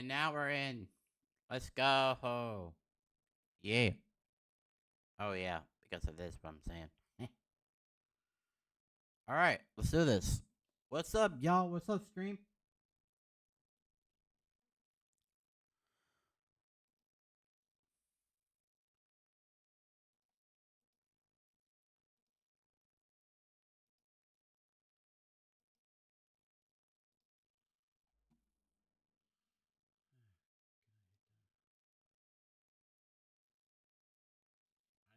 And now we're in. Let's go. Yeah. Oh, yeah. Because of this, what I'm saying. Alright, let's do this. What's up, y'all? What's up, stream?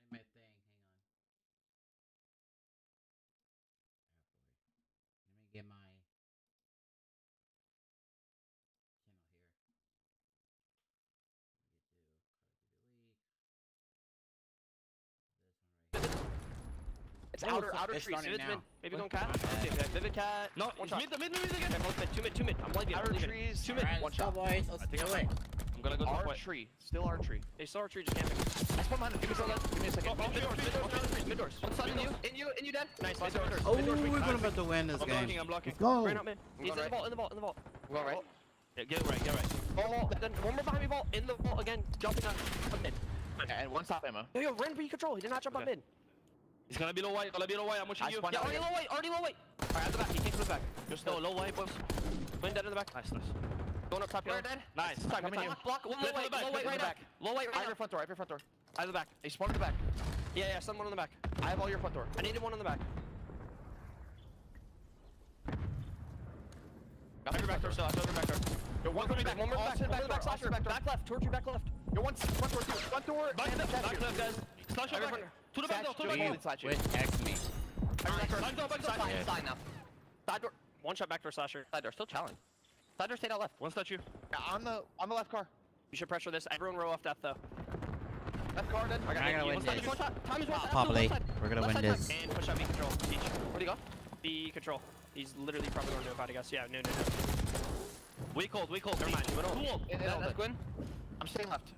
I need my thing. Hang on. Let me get my channel here. It's outer tree. Vivid's mid. Maybe going cat. Okay, Vivid cat. No, one shot. Mid again. Okay, both mid. Two mid. I'm leaving. Outer trees. 2 mid. One shot. Boys, let's do it. I'm gonna go to our tree. Still our tree. Hey, still our tree. Just camping. I spawned behind him. Give me a second. Mid doors. One side in you dead. Nice. Mid doors. Oh, we're about to win this game. I'm blocking. Let's go. Right out mid. He's in the vault. Go right. Yeah, get right. Then one more behind me vault. In the vault again. Jumping on mid. And one stop ammo. Yo, Ren B control. He did not jump on mid. He's gonna be low white, I'm watching you. Yeah, already low white. Alright, at the back, he came to the back. Just low white, boys. Twin dead in the back. Nice. Going up top, you're dead. Nice. Block, one low white right back. Low white I right have your front door, Out of the back. He spawned in the back. Yeah, send one on the back. I have all your front door. I needed one on the back. Got your back door still, I still have your back door. Yo, one coming back, One more back, slasher. Back left, towards you, back left. Yo, one front door, too. Front door. Back left, guys. Slash your back. To the back door, Wait, X me. Back door. Side now. Side door. One shot back door, slasher. Side door, still challenge. Side door stayed out left. One statue. Yeah, on the left car. You should pressure this. Everyone row off death, though. Left car, dead. I gotta win this. One shot. Time is one. Probably. We're gonna win this. And push out B control. Teach. Where'd he go? B control. He's literally probably going to know about it, I guess. Yeah, no. We cold. Never mind. Too old. That's Gwen. I'm staying left.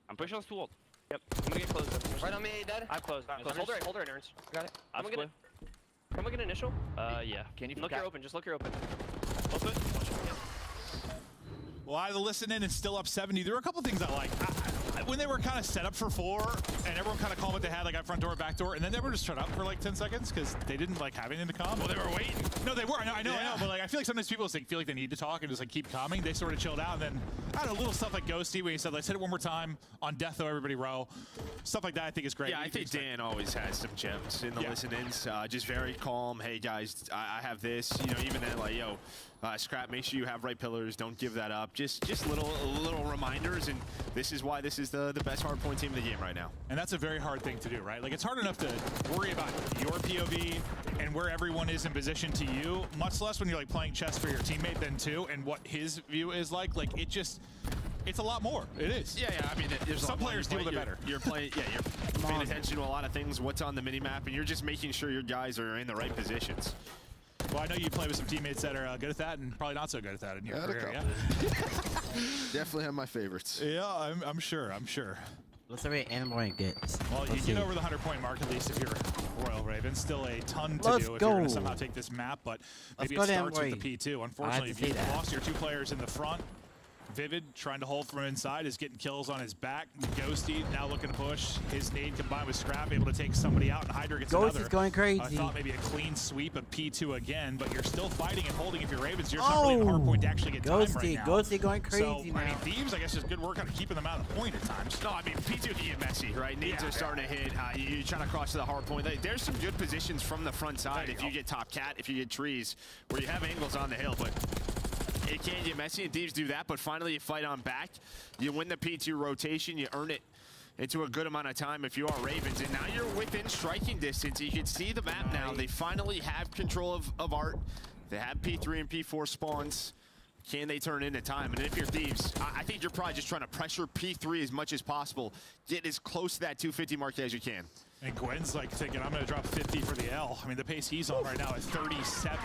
I'm pushing us too old. Yep. I'm gonna get closed. Right on me, dead. I'm closed. Hold her, Ernst. Got it. I'm gonna Can we get initial? Yeah. Can you look? You're open. Just look. You're open. Open. Well, I listen in and still up 70. There were a couple things I like. When they were kind of set up for 4, and everyone kind of called what they had, like at front door, back door, and then they were just shut up for like 10 seconds because they didn't like have anything to calm. Well, they were waiting. No, they were. I know. But like, I feel like sometimes people just, like, feel like they need to talk and just like keep calming. They sort of chilled out, and then I don't know, little stuff like Ghosty when he said, "Let's hit it one more time on death, though everybody row." Stuff like that, I think is great. Yeah, I think Dan always has some gems in the listen-ins. Just very calm. Hey guys, I have this. You know, even then, like, yo, scrap. Make sure you have right pillars. Don't give that up. Just little reminders, and this is why this is the best hardpoint team in the game right now. And that's a very hard thing to do, right? Like, it's hard enough to worry about your POV and where everyone is in position to you, much less when you're like playing chess for your teammate then too, and what his view is like. Like, it's a lot more. It is. Yeah. I mean, there's some players deal with it better. You're playing. Yeah, you're paying attention to a lot of things. What's on the mini map, and you're just making sure your guys are in the right positions. Well, I know you play with some teammates that are good at that and probably not so good at that in your career. Yeah? Definitely have my favorites. Yeah, I'm sure. Let's see what Amboy gets. Well, you get over the 100-point mark at least if you're Royal Raven. Still a ton to do if you're going to somehow take this map, but maybe it starts with the P2. Unfortunately, if you've lost your 2 players in the front, Vivid trying to hold from inside is getting kills on his back. Ghosty now looking to push. His nade combined with Scrap able to take somebody out, and Hydra gets another. Ghosty's going crazy. I thought maybe a clean sweep of P2 again, but you're still fighting and holding if you're Ravens. You're not really in a hard point to actually get time right now. Ghosty going crazy now. I mean, Thieves, I guess, just good work on keeping them out of the point at times. No, I mean, P2 can get messy, right? Nades are starting to hit. You're trying to cross to the hard point. There's some good positions from the front side if you get top cat, if you get trees, where you have angles on the hill, but it can get messy, and Thieves do that, but finally you fight on back. You win the P2 rotation, you earn it into a good amount of time if you are Ravens, and now you're within striking distance. You can see the map now. They finally have control of Art. They have P3 and P4 spawns. Can they turn into time? And if you're Thieves, I think you're probably just trying to pressure P3 as much as possible. Get as close to that 250 mark as you can. And Gwen's like thinking, I'm going to drop 50 for the L. I mean, the pace he's on right now is 37.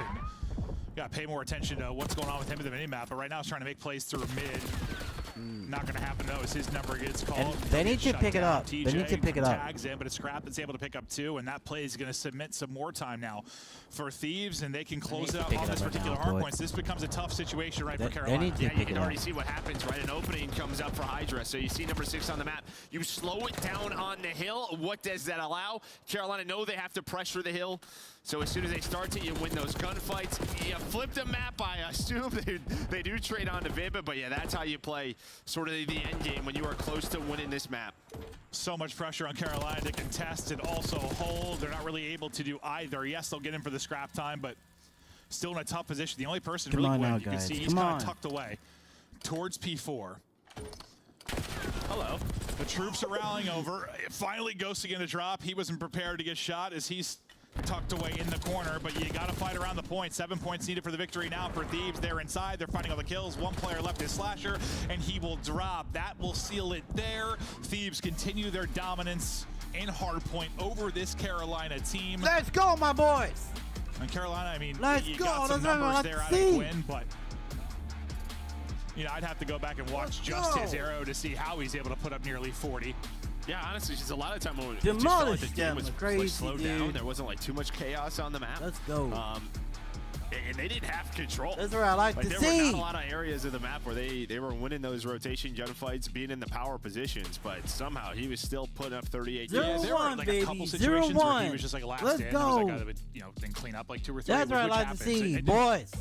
Got to pay more attention to what's going on with him in the minimap, but right now he's trying to make plays through mid. Not going to happen, though, as his number gets called. And they need to pick it up. They need to pick it up. Tags in, but it's Scrap that's able to pick up 2, and that play is going to submit some more time now for Thieves, and they can close it out on this particular hard point. So this becomes a tough situation, right, for Carolina. Yeah, you can already see what happens, right? An opening comes up for Hydra. So you see number 6 on the map. You slow it down on the hill. What does that allow? Carolina know they have to pressure the hill. So as soon as they start to, you win those gunfights. You flip the map, I assume. They do trade on to Vibba, but yeah, that's how you play sort of the end game when you are close to winning this map. So much pressure on Carolina to contest and also hold. They're not really able to do either. Yes, they'll get in for the scrap time, but still in a tough position. The only person really quick, you can see he's kind of tucked away towards P4. Hello. The troops are rallying over. It finally goes to get a drop. He wasn't prepared to get shot as he's tucked away in the corner, but you got to fight around the point. 7 points needed for the victory now for Thieves. They're inside. They're finding all the kills. One player left is Slasher, and he will drop. That will seal it there. Thieves continue their dominance in hardpoint over this Carolina team. Let's go, my boys! And Carolina, I mean, Let's you go. got some numbers there out of Quinn, but you know, I'd have to go back and watch just his arrow to see how he's able to put up nearly 40. Yeah, honestly, just a lot of time when it Demolish just felt like the game was crazy, slowed down. There wasn't like too much chaos on the map. Let's go. And they didn't have control. That's what I like to there see. were not a lot of areas of the map where they were winning those rotation gunfights, being in the power positions, but somehow he was still putting up 38 0-1, kills. There were like a couple situations where he was just like last Let's in. go. There was like a guy that would, you know, then clean up like 2 or 3. That's what I like to see, boys.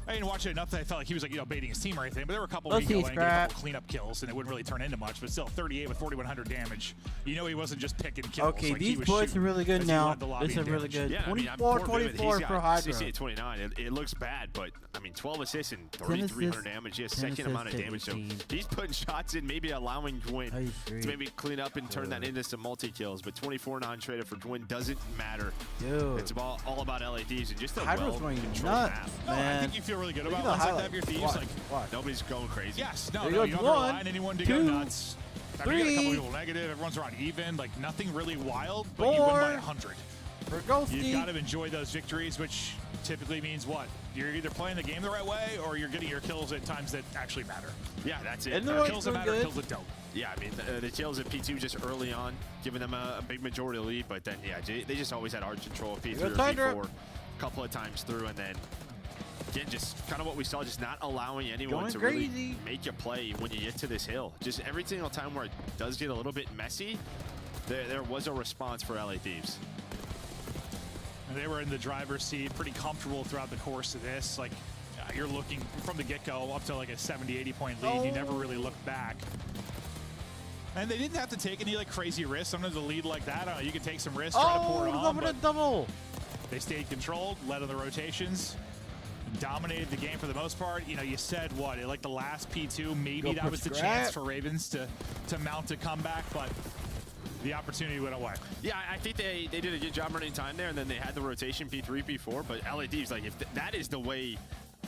I didn't watch it enough that I felt like he was like, you know, baiting his team or anything, but there were a couple where Let's he see, go in and get a Scrap. couple cleanup kills, and it wouldn't really turn into much, but still 38 with 4,100 damage. You know he wasn't just picking kills. Okay, like these he was boys shooting are really good as he now. led the lobby This in is really damage. good. Yeah, I mean, 24-24 for Hydra. 68, 29. It looks bad, but I mean, 12 assists and 3,300 damage. He has second amount of damage, so he's putting shots in, maybe allowing Gwyn to maybe clean up and turn that into some multi-kills. But 24 non-traded for Gwyn doesn't matter. Dude. It's all about LADs and just a Hydra's going well-controlled nuts, map. No, I man. think you feel really good Look about at the once like that highlights. of your Thieves. Watch, Like, watch. Nobody's going crazy. yes, no, There no, goes you don't have to one, rely on anyone to 2, go nuts. I mean, you got a couple 3, people negative, everyone's around even, like nothing really wild, but you win 4, by 100. For Ghosty. You've got to enjoy those victories, which typically means what? You're either playing the game the right way or you're getting your kills at times that actually matter. Yeah, that's it. And the Kills that matter, good. kills that don't. Yeah, I mean, the kills at P2 just early on, giving them a big majority lead, but then, yeah, they just always had hard control of P3 or P4 a couple of times through, and then, again, just kind of what we saw, just not allowing anyone to really make a play when you get to this hill. Just every single time where it does get a little bit messy, there was a response for LA Thieves. And they were in the driver's seat, pretty comfortable throughout the course of this. Like, you're looking from the get-go up to like a 70, 80-point lead. You never really look back. And they didn't have to take any like crazy risks. Sometimes a lead like that, you can take some risks, try to pour it on. But double. they stayed controlled, led on the rotations, dominated the game for the most part. You know, you said what, like the last P2, maybe that was the chance for Ravens to mount a comeback, but the opportunity went away. Yeah, I think they did a good job running time there, and then they had the rotation P3, P4, but LA Thieves, like, if that is the way,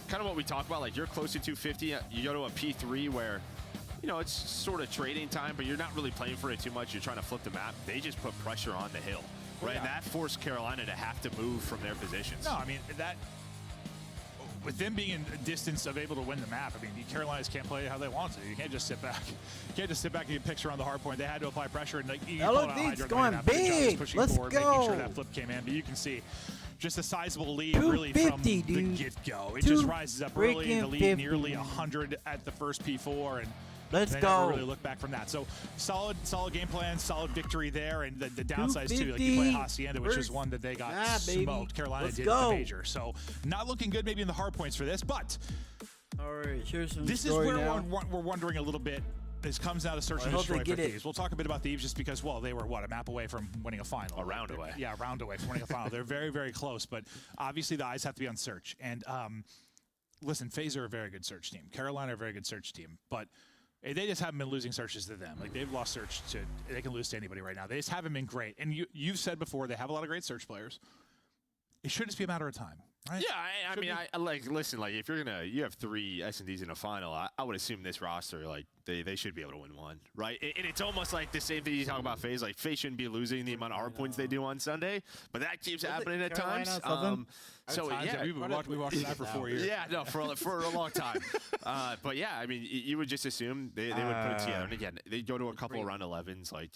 kind of what we talk about, like, you're close to 250, you go to a P3 where, you know, it's sort of trading time, but you're not really playing for it too much. You're trying to flip the map. They just put pressure on the hill, right? Yeah. And that forced Carolina to have to move from their positions. No, I mean, that, with them being in a distance of able to win the map, I mean, Carolinas can't play how they want to. You can't just sit back. You can't just sit back and get picture on the hard point. They had to apply pressure, and like, you LAD's going big. Let's forward, go. making sure that flip came in, but you can see just a sizable lead really from the get-go. It just rises up early. The lead nearly 100 at the first P4, and let's they go. never really look back from that. So solid game plan, solid victory there, and the downsides too. Like you play Hacienda, which is one that they got smoked. Carolina did at the major, so not looking good maybe in the hard points for this. But all right, here's some. This is where we're wondering a little bit. This comes down to search and destroy for Thieves. We'll talk a bit about Thieves just because, well, they were, what, a map away from winning a final. A round away. Yeah, a round away from winning a final. They're very, very close, but obviously the eyes have to be on search. And listen, FaZe are a very good search team. Carolina are a very good search team, but they just haven't been losing searches to them. Like, they've lost search to, they can lose to anybody right now. They just haven't been great. And you've said before, they have a lot of great search players. It should just be a matter of time. Right? Yeah, I mean, I like listen. Like, if you have 3 S&Ds in a final, I would assume this roster, like, they should be able to win one, right? And it's almost like the same thing you talk about FaZe. Like, FaZe shouldn't be losing the amount of hard points they do on Sunday, but that keeps happening at times. So yeah, we watched that for 4 years. Yeah, no, for a long time. But yeah, I mean, you would just assume they would put it together. And again, they go to a couple of round 11s, like.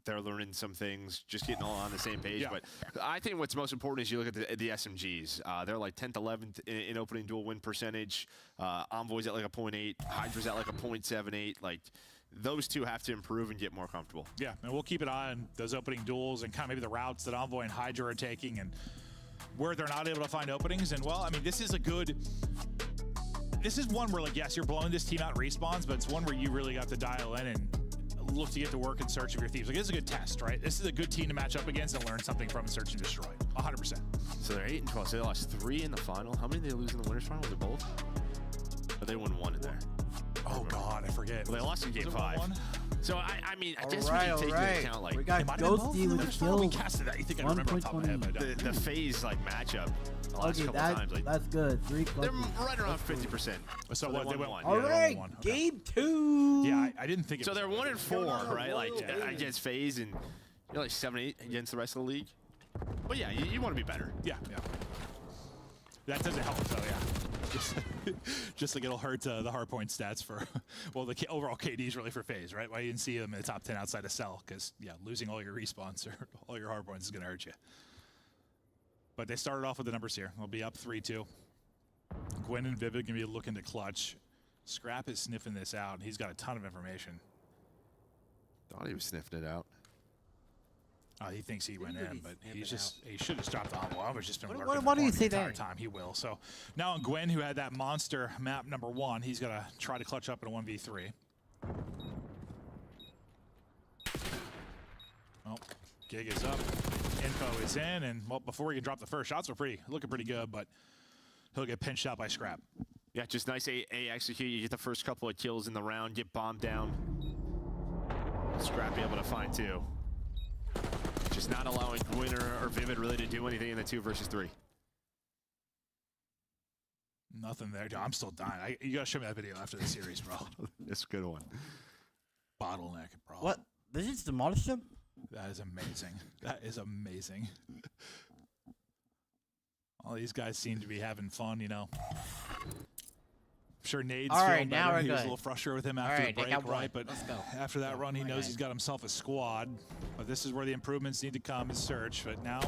They're learning some things, just getting all on the same page. Yeah. But I think what's most important is you look at the SMGs. They're like 10th, 11th in opening duel win percentage. Envoy's at like a 0.8. Hydra's at like a 0.78. Like, those two have to improve and get more comfortable. Yeah, and we'll keep an eye on those opening duels and kind of maybe the routes that Envoy and Hydra are taking and where they're not able to find openings. And, well, I mean, this is one where, like, yes, you're blowing this team out in respawns, but it's one where you really got to dial in and look to get to work in search of your Thieves. Like, this is a good test, right? This is a good team to match up against and learn something from in search and destroy. 100%. So they're 8-12. So they lost 3 in the final. How many did they lose in the winners final? Was it both? Or they won 1 in there? Oh God, I forget. Well, they lost in game 5. So I mean, I guess right, we can take into account, like, we got Ghosty with the kill. We casted that. You think I remember off the top of my head, but I don't. the FaZe like matchup the last couple times. Like, that's good. 3 they're right around 50%. So what? They went 1. All right, game 2. Yeah, I didn't think it So was they're 1-4, right? Like, yeah. against FaZe, and you're like 7-8 against the rest of the league. But yeah, you want to be better. Yeah. That doesn't help, though, yeah. Just like it'll hurt the hardpoint stats for, well, the overall KDs really for FaZe, right? Why you didn't see them in the top 10 outside of Cell, because, yeah, losing all your respawns or all your hardpoints is going to hurt you. But they started off with the numbers here. They'll be up 3-2. Gwen and Vivid can be looking to clutch. Scrap is sniffing this out, and he's got a ton of information. Thought he was sniffing it out. He thinks he went in, but he should have stopped the envelope. I was just been lurking what do you the say entire there? time. He will. So now on Gwen, who had that monster map number 1, he's gonna try to clutch up in a 1v3. Well, gig is up, info is in, and well, before we can drop the first shots, we're looking pretty good, but he'll get pinched out by Scrap. Yeah, just nice A execute. You get the first couple of kills in the round, get bombed down. Scrap be able to find 2. Just not allowing Gwen or Vivid really to do anything in the 2 versus 3. Nothing there. I'm still dying. You gotta show me that video after the series, bro. It's a good one. Bottleneck, bro. What? They just demolished him? That is amazing. That is amazing. All these guys seem to be having fun, you know. I'm sure Nade's feeling better. He was a little frustrated with him after the break, right? But after that run, he knows he's got himself a squad. But this is where the improvements need to come in search. But now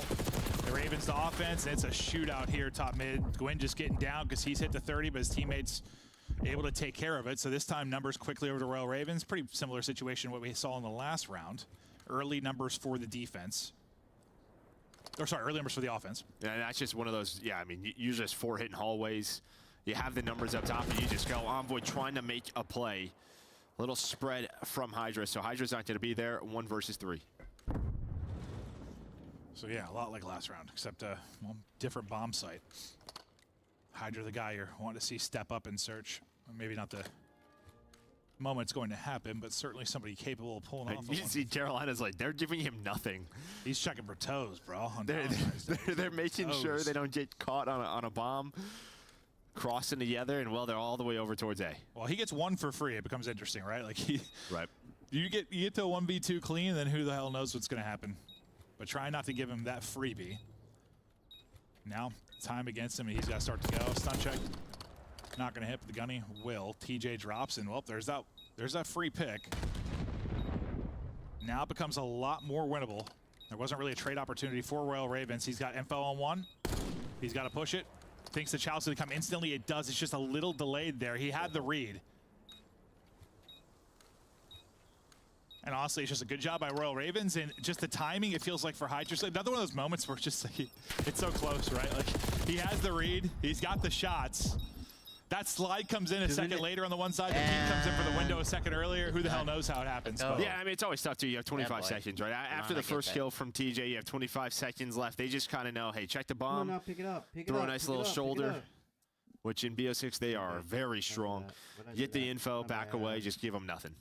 the Ravens to offense, and it's a shootout here, top mid. Gwen just getting down because he's hit the 30, but his teammates able to take care of it. So this time, numbers quickly over to Royal Ravens. Pretty similar situation to what we saw in the last round. Early numbers for the defense. Or sorry, early numbers for the offense. Yeah, that's just one of those, yeah, I mean, you just 4 hitting hallways. You have the numbers up top, and you just go Envoy trying to make a play. A little spread from Hydra, so Hydra's not going to be there. 1 versus 3. So yeah, a lot like last round, except a different bomb site. Hydra, the guy you're wanting to see step up and search. Maybe not the moment it's going to happen, but certainly somebody capable of pulling off. You see Carolina's like, they're giving him nothing. He's checking for toes, bro. They're making sure they don't get caught on a bomb. Crossing together, and well, they're all the way over towards A. Well, he gets 1 for free. It becomes interesting, right? Like right. You get to a 1v2 clean, then who the hell knows what's going to happen? But try not to give him that freebie. Now, time against him, and he's got to start to go. Stun check. Not going to hit, but the gunny will. TJ drops, and well, there's that free pick. Now it becomes a lot more winnable. There wasn't really a trade opportunity for Royal Ravens. He's got info on 1. He's got to push it. Thinks the challenge to come instantly. It does. It's just a little delayed there. He had the read. And honestly, it's just a good job by Royal Ravens. And just the timing, it feels like for Hydra. Another one of those moments where it's just like, it's so close, right? Like, he has the read. He's got the shots. That slide comes in a second later on the one side. The peek comes in for the window a second earlier. Who the hell knows how it happens? Yeah, I mean, it's always tough, too. You have 25 seconds, right? After the first kill from TJ, you have 25 seconds left. They just kind of know, hey, check the bomb. No, pick it up. Throw a nice little shoulder, which in BO6, they are very strong. Get the info, back away, just give them nothing.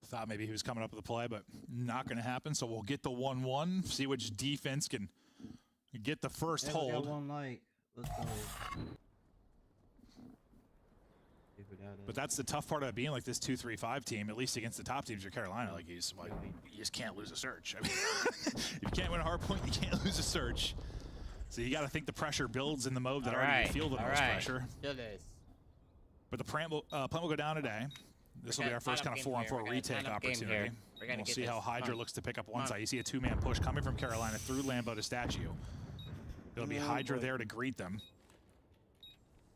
Thought maybe he was coming up with a play, but not going to happen. So we'll get the 1-1, see which defense can get the first Yeah, we got hold. one light. Let's go. But that's the tough part about being like this 2-3-5 team, at least against the top teams of Carolina. Like you just can't lose a search. I mean, if you can't win a hard point, you can't lose a search. So you got to think the pressure builds in the mode that already feel the most pressure. Still this. But the plant will go down today. This will be our first kind of 4-on-4 retake opportunity. We'll see how Hydra looks to pick up one side. You see a two-man push coming from Carolina through Lambeau to Statue. It'll be Hydra there to greet them.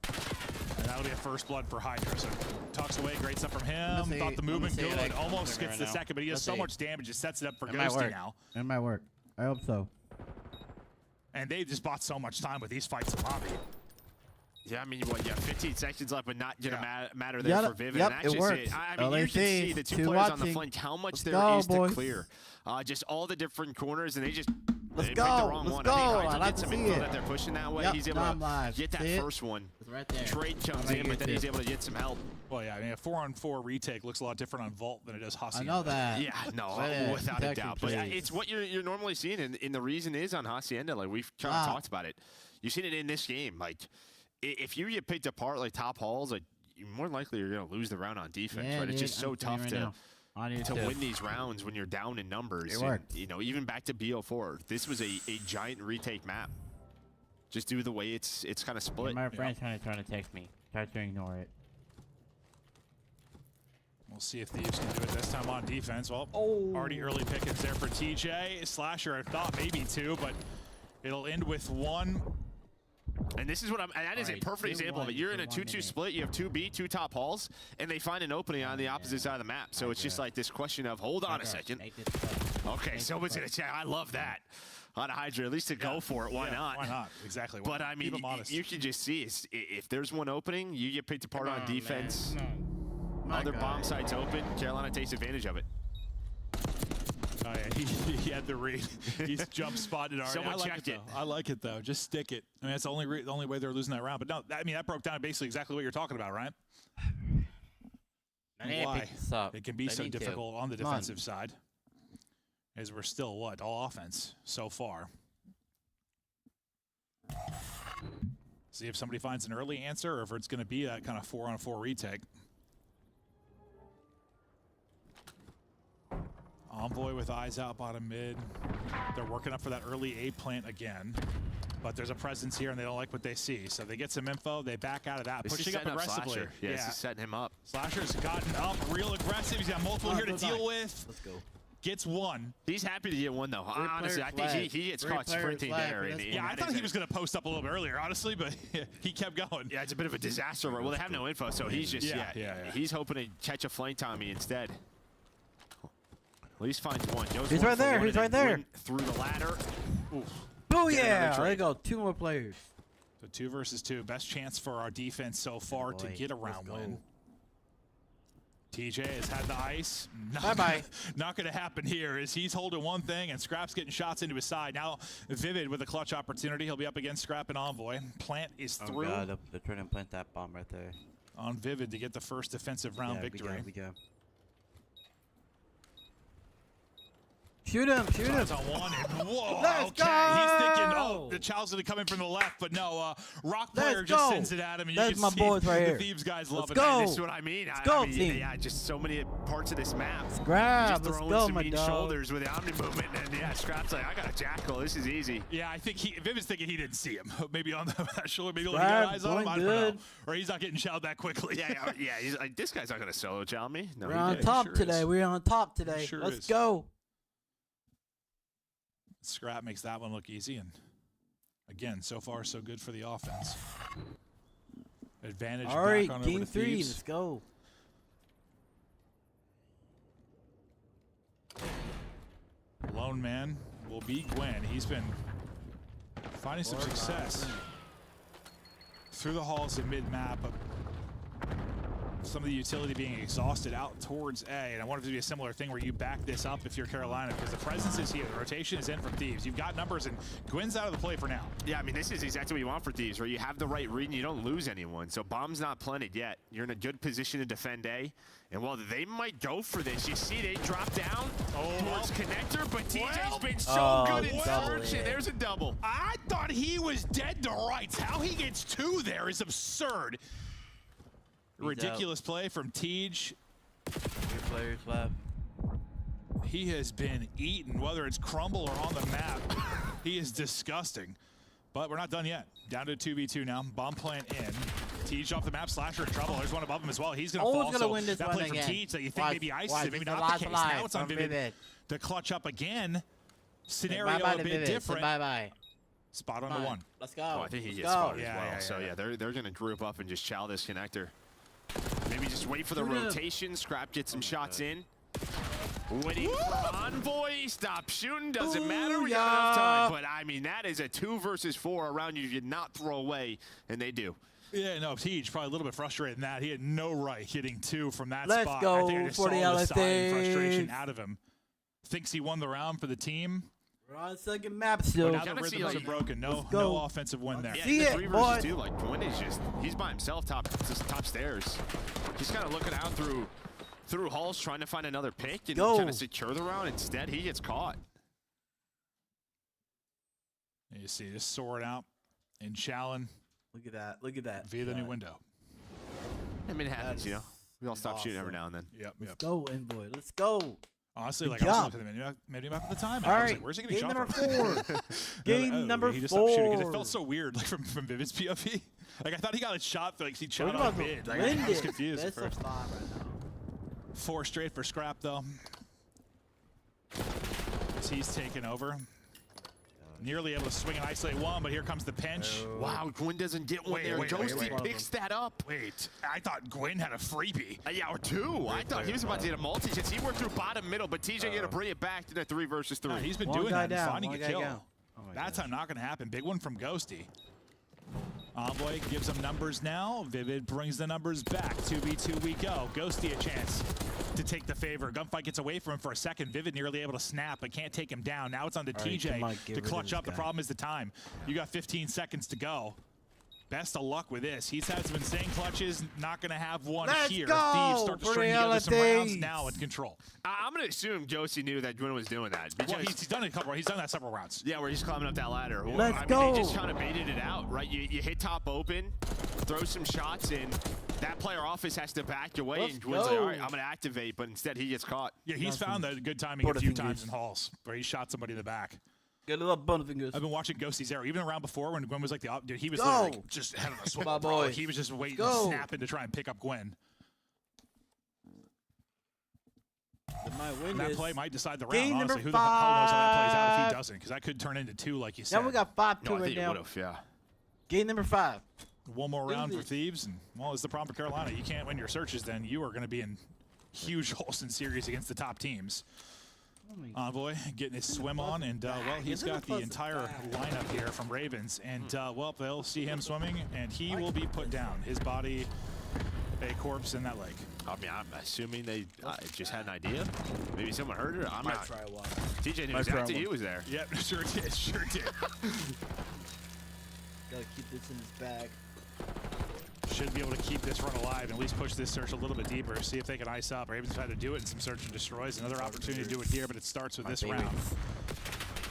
And that'll be a first blood for Hydra. So tucks away, great stuff from him. Thought the movement good. Like, almost gets the second, but he has so much damage, it sets it up for Ghosty now. It might work. I hope so. And they just bought so much time with these fights in lobby. Yeah, I mean, what, 15 seconds left, but not gonna matter there for Vivid. Yep, and that's it just works. it. I mean, you can see the two players on the flank, how much there is to clear. Just all the different corners, and they just picked the wrong one. I think Hydra gets some info that they're pushing that way. He's able to get that first one. Right there. Trade comes in, but then he's able to get some help. Well, yeah, I mean, a 4-on-4 retake looks a lot different on Vault than it does Hacienda. I know that. Yeah, no, without a doubt. But it's what you're normally seeing, and the reason is on Hacienda. Like, we've kind of talked about it. You've seen it in this game. Like, if you get picked apart like top halls, like, you're more likely you're going to lose the round on defense, right? It's just so tough to win these rounds when you're down in numbers. It worked. You know, even back to BO4, this was a giant retake map. Just due to the way it's kind of split. My friend's trying to text me. Try to ignore it. We'll see if Thieves can do it this time on defense. Well, already early pickings there for TJ. Slasher, I thought maybe two, but it'll end with one. And this is what that is a perfect example of it. You're in a 2-2 split. You have 2B, two top halls, and they find an opening on the opposite side of the map. So it's just like this question of, hold on a second. Okay, someone's going to check. I love that. On Hydra, at least to go for it. Why not? Why not? Exactly. But I mean, you can just see if there's one opening, you get picked apart on defense. Other bomb sites open. Carolina takes advantage of it. Oh yeah, he had the read. He's jump spotted already. Someone checked it. I like it though. Just stick it. I mean, that's the only way they're losing that round. But no, I mean that broke down basically exactly what you're talking about, right? Why it can be so difficult on the defensive side. As we're still all offense so far. See if somebody finds an early answer or if it's going to be that kind of 4-on-4 retake. Envoy with eyes out bottom mid. They're working up for that early A plant again. But there's a presence here and they don't like what they see. So they get some info, they back out of that. Pushing up aggressively. Yeah, this is setting him up. Slasher's gotten up real aggressive. He's got multiple here to deal with. Let's go. Gets one. He's happy to get one, though. Honestly, I think he gets caught sprinting there. Yeah, I thought he was going to post up a little bit earlier, honestly, but he kept going. Yeah, it's a bit of a disaster. Well, they have no info, so he's just, he's hoping to catch a flank Tommy instead. At least finds one. He's right there. He's right there. Through the ladder. Oh, yeah. There you go. Two more players. So 2 versus 2. Best chance for our defense so far to get a round win. TJ has had the ice. Bye-bye. Not going to happen here as he's holding one thing and Scrap's getting shots into his side. Now Vivid with a clutch opportunity. He'll be up against Scrap and Envoy. Plant is through. Oh, God. They're trying to plant that bomb right there. On Vivid to get the first defensive round victory. We go. Shoot him, shoot him. Shots on one and whoa, Let's okay. go! He's thinking, oh, the child's going to come in from the left, but no, Rock Player just sends it at him. And That's you can my see boys right here. The Thieves guys love it. Go. This is what I mean. Go, team. Yeah, just so many parts of this map. Scrap, just let's go, some my mean dog. shoulders with the Omni movement, and yeah, Scrap's like, I got a jackal. This is easy. Yeah, I think Vivid's thinking he didn't see him. Maybe on that shoulder, maybe he got eyes on him. I don't know. Or he's not getting shouted that quickly. Yeah. He's like, this guy's not going to solo chow me. No, We're on top today. We're on top today. Let's go. Scrap makes that one look easy, and again, so far so good for the offense. Advantage. All right, back on game over to 3. Thieves. Let's go. Lone man will be Gwen. He's been finding some success through the halls in mid-map. some of the utility being exhausted out towards A, and I want it to be a similar thing where you back this up if you're Carolina, because the presence is here. The rotation is in from Thieves. You've got numbers, and Gwynn's out of the play for now. Yeah, I mean, this is exactly what you want for Thieves, where you have the right read and you don't lose anyone. So bomb's not planted yet. You're in a good position to defend A, and while they might go for this, you see they drop down towards connector, but TJ's been so good in searching. There's a double. I thought he was dead to rights. How he gets 2 there is absurd. Ridiculous play from Tej. 3 players left. He has been eaten, whether it's crumble or on the map. He is disgusting. But we're not done yet. Down to 2v2 now. Bomb plant in. Tej off the map. Slasher in trouble. There's one above him as well. He's going to fall. Gonna win this that one play again. from Tej that you think maybe ices it, maybe not the case. Now it's on Vivid to clutch up again. Scenario a bit different. Bye-bye. Spot on to 1. Let's go. Oh, I think he gets spotted as well. So yeah, they're going to group up and just chow this connector. Maybe just wait for the rotation. Scrap get some shots in. Waiting for Envoy. Stop shooting. Doesn't matter. We got enough time. But I mean, that is a 2 versus 4 around you did not throw away, and they do. Yeah, no, Tej probably a little bit frustrated in that. He had no right hitting 2 from that Let's spot. go, I think I just 40 saw the sigh and LSD. frustration out of him. Thinks he won the round for the team. We're on second map still. But now the rhythms are broken. No offensive win there. Yeah, the 3 versus 2, like Gwyn is just, he's by himself top stairs. He's kind of looking out through halls trying to find another pick and kind of secure the round. Instead, he gets caught. And you see this sword out in Shallon. Look at that. Look at that. Via the new window. I mean, it happens, you know. We all stop shooting every now and then. Yep. Let's go, Envoy. Let's go. Honestly, like I was looking at the menu about the time. All right, like, where's he getting game shot number from? 4. Game number he 4. just stopped shooting because it felt so weird, like from Vivid's POV. Like I thought he got a shot, like he shot on mid. Like, I was confused at first. 4 straight for Scrap though. As he's taken over. Nearly able to swing and isolate 1, but here comes the pinch. Wow, Gwyn doesn't get one there. Ghosty picks that up. Wait, I thought Gwyn had a freebie. Yeah, or 2. I thought he was about to get a multi. Since he worked through bottom middle, but TJ going to bring it back to the 3 versus 3. No, he's been doing that and finding a kill. That's not going to happen. Big one from Ghosty. Envoy gives him numbers now. Vivid brings the numbers back. 2v2 we go. Ghosty a chance to take the favor. Gunfight gets away from him for a second. Vivid nearly able to snap, but can't take him down. Now it's on to TJ to clutch up. The problem is the time. You got 15 seconds to go. Best of luck with this. He's had some insane clutches. Not going to have one here. Thieves start to string together some rounds now in control. I'm going to assume Ghosty knew that Gwyn was doing that. Well, he's done it a couple. He's done that several rounds. Yeah, where he's climbing up that ladder. Let's go. They just kind of baited it out, right? You hit top open, throw some shots in. That player office has to back away, and Gwyn's like, all right, I'm going to activate, but instead he gets caught. Yeah, he's found that good timing a few times in halls where he shot somebody in the back. Get a little butterfingers. I've been watching Ghosty's arrow. Even around before when Gwyn was like dude, he was literally like just ahead of us. My boy. He was just waiting, snapping to try and pick up Gwyn. That play might decide the round, honestly. Who the hell knows how that plays out if he doesn't? Because that could turn into 2, like you said. Now we got 5-2 No, I right think now. it would've, yeah. Game number 5. One more round for Thieves, and well, it's the problem for Carolina. You can't win your searches, then you are going to be in huge holes in series against the top teams. Envoy getting his swim on, and well, he's got the entire lineup here from Ravens, and well, they'll see him swimming, and he will be put down. His body, a corpse in that lake. I mean, I'm assuming they just had an idea. Maybe someone heard it. I'm not. TJ knew exactly he was there. Yep, sure did, sure did. Gotta keep this in his bag. Should be able to keep this run alive and at least push this search a little bit deeper, see if they can ice up. Ravens had to do it in some search and destroys. Another opportunity to do it here, but it starts with this round.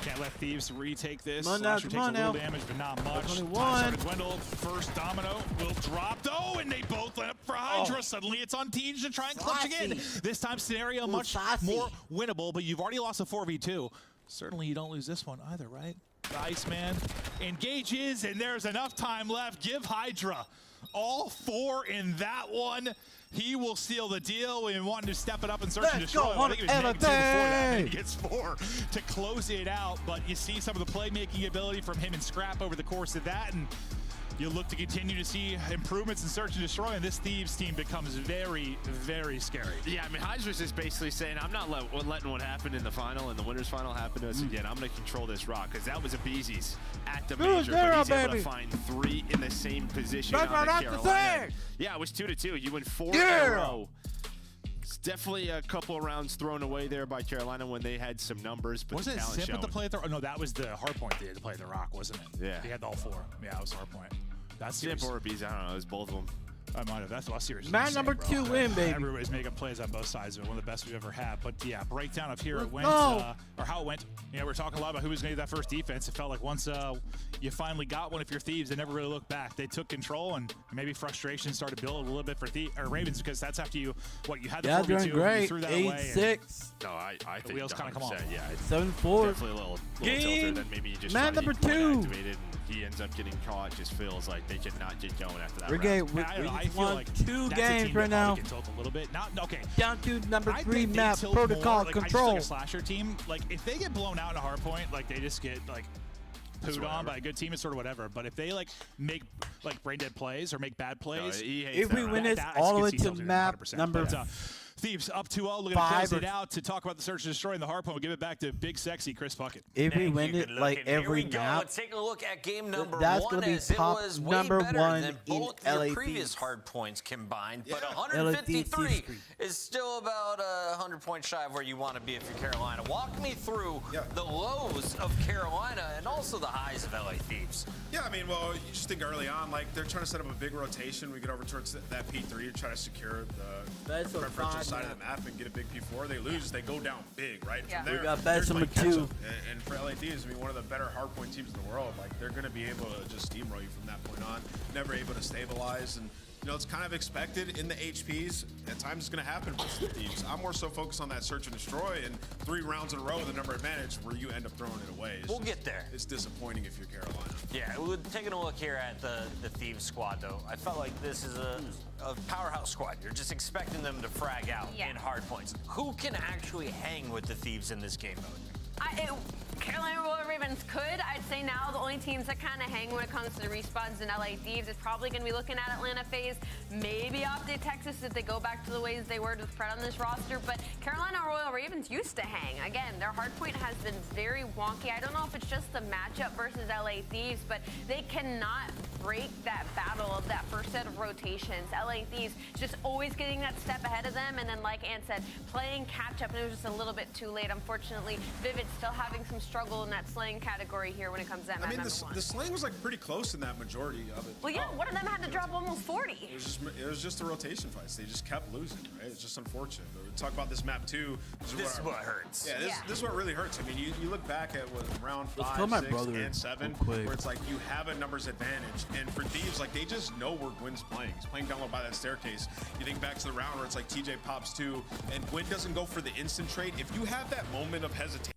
Can't let Thieves retake this. Slasher takes a little damage, but not much. Time started to dwindle. First domino will drop, though, and they both line up for Hydra. Suddenly it's on Tej to try and clutch again. This time scenario much more winnable, but you've already lost a 4v2. Certainly you don't lose this one either, right? The Iceman engages, and there's enough time left. Give Hydra all 4 in that one. He will seal the deal. We wanted to step it up and search and destroy. I think it was -2 before that, and he gets 4 to close it out. But you see some of the playmaking ability from him and Scrap over the course of that, and you look to continue to see improvements in search and destroy, and this Thieves team becomes very, very scary. Yeah, I mean, Hyde was just basically saying, I'm not letting what happened in the final and the winners final happen to us again. I'm going to control this rock, because that was a Beezy's at the major, but he's able to find 3 in the same position on the Carolina. Yeah, it was 2-2. You win 4 in a row. It's definitely a couple of rounds thrown away there by Carolina when they had some numbers, but was it Sip at the play at the? Oh, no, that was the hard point they had to play at the Rock, wasn't it? Yeah. He had all 4. Yeah, it was hard point. That's Sip or Beezy, I don't know. It was both of them. I might have. That's lost series. Man number 2 win, baby. Everybody's making plays on both sides of it. One of the best we've ever had. But yeah, breakdown of here it went, or how it went. You know, we're talking a lot about who was going to get that first defense. It felt like once you finally got one of your Thieves, they never really looked back. They took control, and maybe frustration started to build a little bit for Ravens, because that's after you had the 4v2, great. you threw that 8-6. No, I think the wheels kind of come off. Yeah, it's 7-4. definitely a little tilter. Then maybe you just Man number 2. activated, and he ends up getting caught. It just feels like they cannot get going after that. We won 2 games right now. Can tilt a little bit. Not okay. Down to number 3 think map they tilt protocol more, like, control. I just like a slasher team. Like if they get blown out in a hard point, like they just get like pooed on by a good team, it's sort of whatever. But if they like make like brain dead plays or make bad plays, if we win this all the way to map number Thieves up 2-0, looking to close it out. To talk about the search and destroy in the hard point, we'll give it back to big sexy Chris Puckett. If we win it like every map, let's take a look at game number that's 1. gonna be As top it was number way better 1 than in both LA your previous Thieves. hard points combined. But LA 153 Thieves. is still about 100 points shy of where you want to be if you're Carolina. Walk me through the lows of Carolina and also the highs of LA Thieves. Yeah, I mean, well, you just think early on, like they're trying to set up a big rotation. We get over towards that P3 to try to secure the preferential side of the map and get a big P4. They lose, they go down big, right? Yeah. From there, We got best number 2. And for LA Thieves, I mean, one of the better hardpoint teams in the world. Like they're going to be able to just steamroll you from that point on. Never able to stabilize, and you know it's kind of expected in the HPs. At times, it's going to happen for the Thieves. I'm more so focused on that search and destroy, and 3 rounds in a row with a number advantage where you end up throwing it away. We'll get there. It's disappointing if you're Carolina. Yeah, we're taking a look here at the Thieves squad, though. I felt like this is a powerhouse squad. You're just expecting them to frag out in hard points. Who can actually hang with the Thieves in this game mode? Carolina Royal Ravens could. I'd say now the only teams that kind of hang when it comes to the respawns in LA Thieves is probably going to be looking at Atlanta FaZe, maybe Optic Texas if they go back to the ways they were with Fred on this roster. But Carolina Royal Ravens used to hang. Again, their hardpoint has been very wonky. I don't know if it's just the matchup versus LA Thieves, but they cannot break that battle of that first set of rotations. LA Thieves just always getting that step ahead of them, and then like Ant said, playing catch up, and it was just a little bit too late. Unfortunately, Vivid still having some struggle in that slaying category here when it comes to that I mean, #1. the slaying was like pretty close in that majority of it. Well, yeah, one of them had to drop almost 40. It was just the rotation fights. They just kept losing, right? It's just unfortunate. But we talk about this map too. This is what hurts. Yeah, this is what really hurts. I mean, you look back at what round 5, kill my 6, brother and 7, quick. where it's like you have a numbers advantage. And for Thieves, like they just know where Gwyn's playing. He's playing down low by that staircase. You think back to the round where it's like TJ pops 2, and Gwyn doesn't go for the instant trade. If you have that moment of hesitation,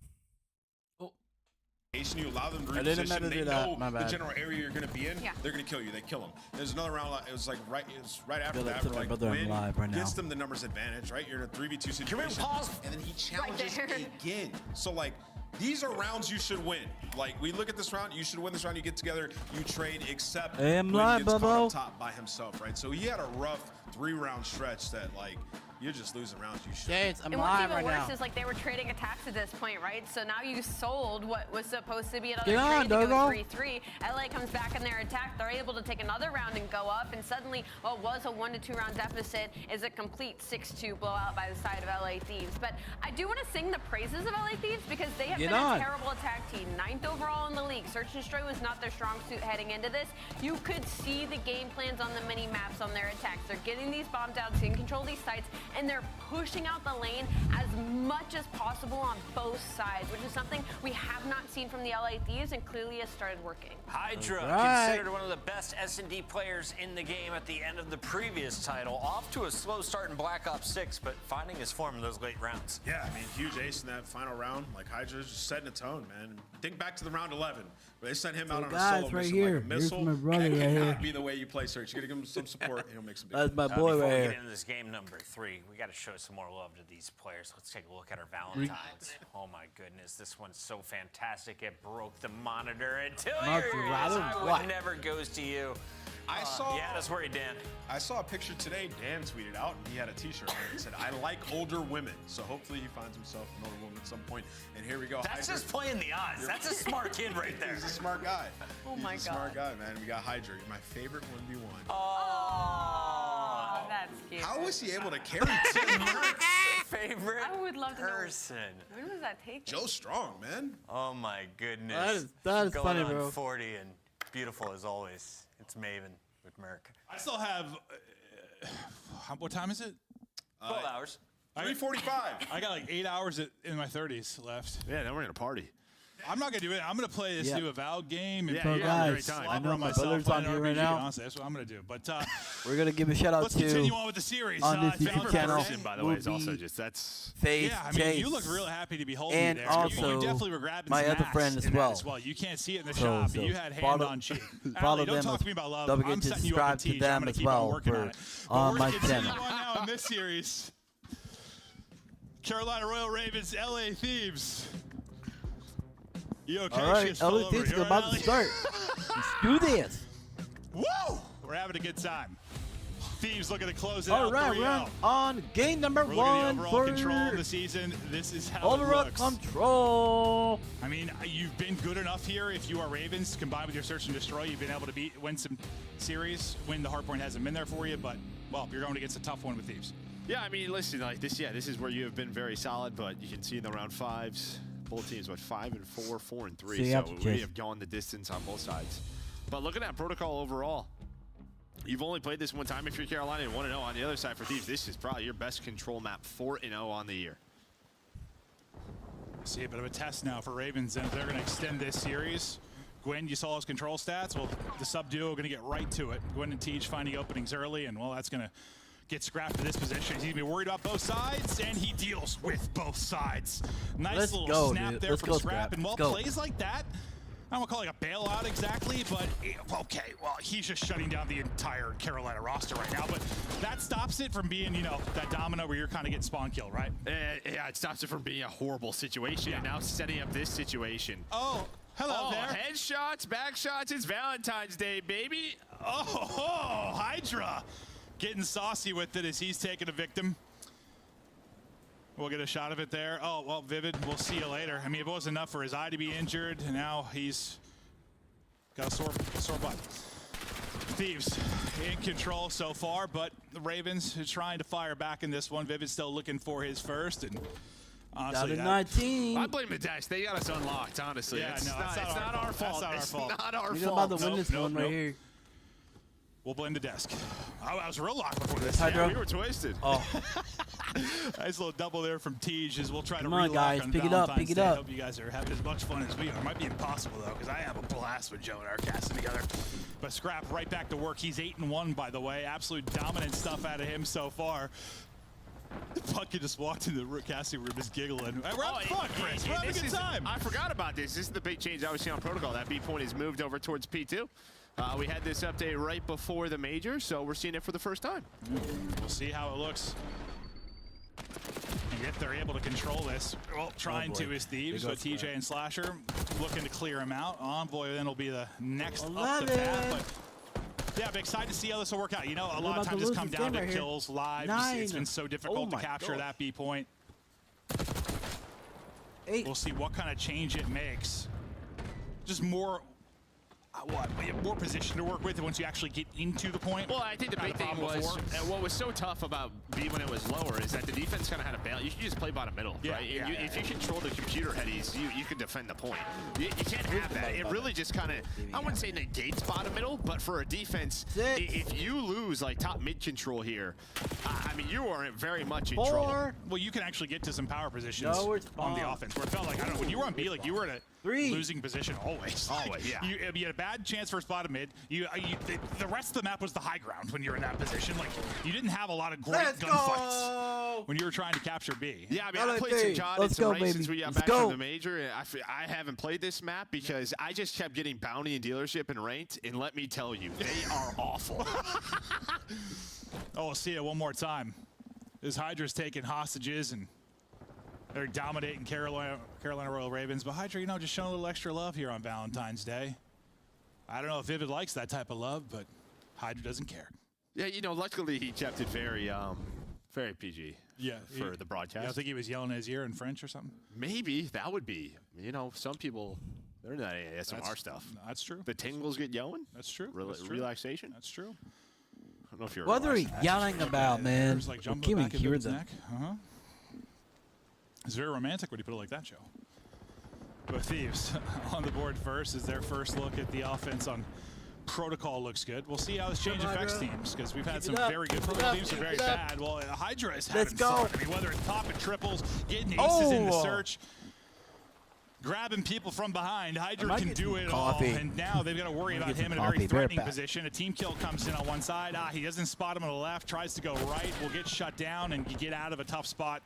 you allow them to reposition. They know the general area you're going to be in. Yeah. They're going to kill you. They kill them. There's another round. It was right after that. My Like brother Gwyn live right now. gets them the numbers advantage. Right, you're in a 3v2 situation. And then he challenges again. So like. These are rounds you should win. Like, we look at this round, you should win this round, you get together, you trade, except I'm Gwyn live, gets caught Bubbo. up top by himself, right? So he had a rough 3-round stretch that, like, you're just losing rounds you should. And what's even worse is like they were trading attacks at this point, right? So now you sold what was supposed to be another trade to go 3-3. LA comes back in their attack. They're able to take another round and go up, and suddenly what was a 1 to 2 round deficit is a complete 6-2 blowout by the side of LA Thieves. But I do want to sing the praises of LA Thieves because they have been a terrible attack team. 9th overall in the league. Search and destroy was not their strong suit heading into this. You could see the game plans on the mini maps on their attacks. They're getting these bombs out, so they can control these sites, and they're pushing out the lane as much as possible on both sides, which is something we have not seen from the LA Thieves, and clearly has started working. Hydra, considered one of the best S&D players in the game at the end of the previous title. Off to a slow start in Black Ops 6, but finding his form in those late rounds. Yeah, I mean, huge ace in that final round. Like, Hydra's just setting a tone, man. Think back to the round 11, where they sent him out on a solo mission like a missile. Here's my brother that right cannot here. be the way you play Search. You gotta give him some support, and he'll make some big That's my boy Before right we here. get into this game number 3, we got to show some more love to these players. Let's take a look at our Valentines. Oh my goodness, this one's so fantastic. It broke the monitor until it never goes to you. I saw. Yeah, that's where he Dan. I saw a picture today. Dan tweeted out, and he had a T-shirt on it that said, "I like older women." So hopefully he finds himself an older woman at some point. And here we go. That's just playing the odds. That's a smart kid right there. He's a smart guy. Oh my He's a God. smart guy, man. We got Hydra, my favorite 1v1. Oh, that's cute. How was he able to carry two? Favorite I would love to know. person. When was that taken? Joe Strong, man. Oh my goodness. That is Going funny, on bro. 40 and beautiful as always. It's Maven with Merc. I still have. What time is it? 12 hours. 3:45. I got like 8 hours in my 30s left. Yeah, then we're gonna party. I'm not gonna do it. I'm gonna play this new Avowed game and Yeah, So you're having a great guys, time. I know my myself brother's playing on here right RPG, now. honestly, that's what I'm gonna do. But We're gonna give a shout out let's continue to on with the series. on this favorite YouTube channel. person, By the way, is also just that's. Faith, Yeah, I mean, Chase, you look real happy to be holding and me there. also you definitely were grabbing my some other ass friend as in that well. You can't see it in the So- shop, so but you had hand follow- on cheek. follow Allie, don't them talk as- to me about love. don't I'm forget to setting you up subscribe with to Teej. I'm them gonna as keep on well working for- on it. But on we're my gonna continue channel. on now in this series. Carolina Royal Ravens, LA Thieves. You okay? All right, Shit's full LA over. Thieves You are all about right, to start. Let's do this. Woo! We're having a good time. Thieves looking to close it All out right, 3-0. we're on game number We're looking at the one overall for control of the season. This is how it overall looks. control. I mean, you've been good enough here. If you are Ravens, combined with your search and destroy, you've been able to win some series when the hardpoint hasn't been there for you. But, well, you're going against a tough one with Thieves. Yeah, I mean, listen, like this. Yeah, this is where you have been very solid, but you can see in the round fives, both teams went 5-4, 4-3. See, So after we Chase. have gone the distance on both sides. But looking at protocol overall, you've only played this one time if you're Carolina and 1-0 on the other side for Thieves. This is probably your best control map, 4-0 on the year. See a bit of a test now for Ravens, and if they're going to extend this series. Gwen, you saw his control stats. Well, the sub duo are going to get right to it. Gwen and Teej finding openings early, and well, that's going to get scrapped to this position. He's going to be worried about both sides, and he deals with both sides. Nice Let's little go, snap dude. there Let's from go, Scrap. Scrap. And well, Let's go. plays like that, I don't want to call it like a bailout exactly, but okay, well, he's just shutting down the entire Carolina roster right now. But that stops it from being, you know, that domino where you're kind of getting spawn kill, right? Yeah, it stops it from being a horrible situation. And now setting up this situation. Oh, hello there. Headshots, back shots. It's Valentine's Day, baby. Oh, Hydra getting saucy with it as he's taking a victim. We'll get a shot of it there. Oh, well, Vivid, we'll see you later. I mean, it was enough for his eye to be injured, and now he's got a sore butt. Thieves in control so far, but the Ravens are trying to fire back in this one. Vivid's still looking for his first, and honestly, Down to 19. I blame the Dash. They got us unlocked, honestly. Yeah, it's no, not, it's not our fault. That's not our fault. It's not our We're fault. about to win this one right here. We'll blame the desk. I was real locked before this. Hydra. We were twisted. Oh, Nice little double there from Teej as we'll try Come to on, relock guys. on Pick it up, Valentine's pick it Day. up. Hope you guys are having as much fun as we are. It might be impossible though, because I have a blast with Joe and our casting together. But Scrap right back to work. He's 8-1, by the way. Absolute dominant stuff out of him so far. Puckett just walked into the casting room just giggling. We're having fun, Chris. We're having a good time. I forgot about this. This is the big change I was seeing on protocol. That B point is moved over towards P2. We had this update right before the major, so we're seeing it for the first time. We'll see how it looks. And if they're able to control this, well, trying to is Thieves, but TJ and Slasher looking to clear him out. Envoy then will be the next up the path. But yeah, I'm excited to see how this will work out. You know, a lot of times it's come down to kills, lives. It's been so difficult to capture that B point. 8. We'll see what kind of change it makes. Just more. We have more position to work with once you actually get into the point. Well, I think the big thing was, what was so tough about B when it was lower is that the defense kind of had a bail. You can just play bottom middle, right? If you control the computer headies, you can defend the point. You can't have that. It really just kind of, I wouldn't say negates bottom middle, but for a defense, if you lose like top mid control here, I mean, you are very much in trouble. Well, you can actually get to some power positions on the offense where it felt like, I don't know, when you were on B, like you were in a losing position always. Always, yeah. You had a bad chance for spot of mid. The rest of the map was the high ground when you were in that position. Like, you didn't have a lot of great gunfights when you were trying to capture B. Yeah, I mean, I played some John and some Ray since we got back from the major. And I haven't played this map because I just kept getting bounty and dealership and ranked. And let me tell you, they are awful. Oh, we'll see it one more time. As Hydra's taking hostages and they're dominating Carolina Royal Ravens. But Hydra, you know, just showing a little extra love here on Valentine's Day. I don't know if Vivid likes that type of love, but Hydra doesn't care. Yeah, you know, luckily he kept it very PG. Yeah, for the broadcast. I think he was yelling in his ear in French or something. Maybe that would be. You know, some people they're not ASMR stuff. That's true. The tingles get yelling. That's true. Relaxation. That's true. I don't know if you're. What are you yelling about, man? There's like We jumping can't back even in hear Vivid's them. neck. It's very romantic when you put it like that, Joe. But Thieves on the board first is their first look at the offense on protocol. Looks good. We'll see how this change affects teams, because we've had some very good protocol teams and very bad. Well, Hydra is having fun. I mean, whether it's popping triples, getting aces in the search, grabbing people from behind, Hydra can do it all. And now they've got to worry about him in a very threatening position. A team kill comes in on one side. He doesn't spot him on the left, tries to go right, will get shut down, and you get out of a tough spot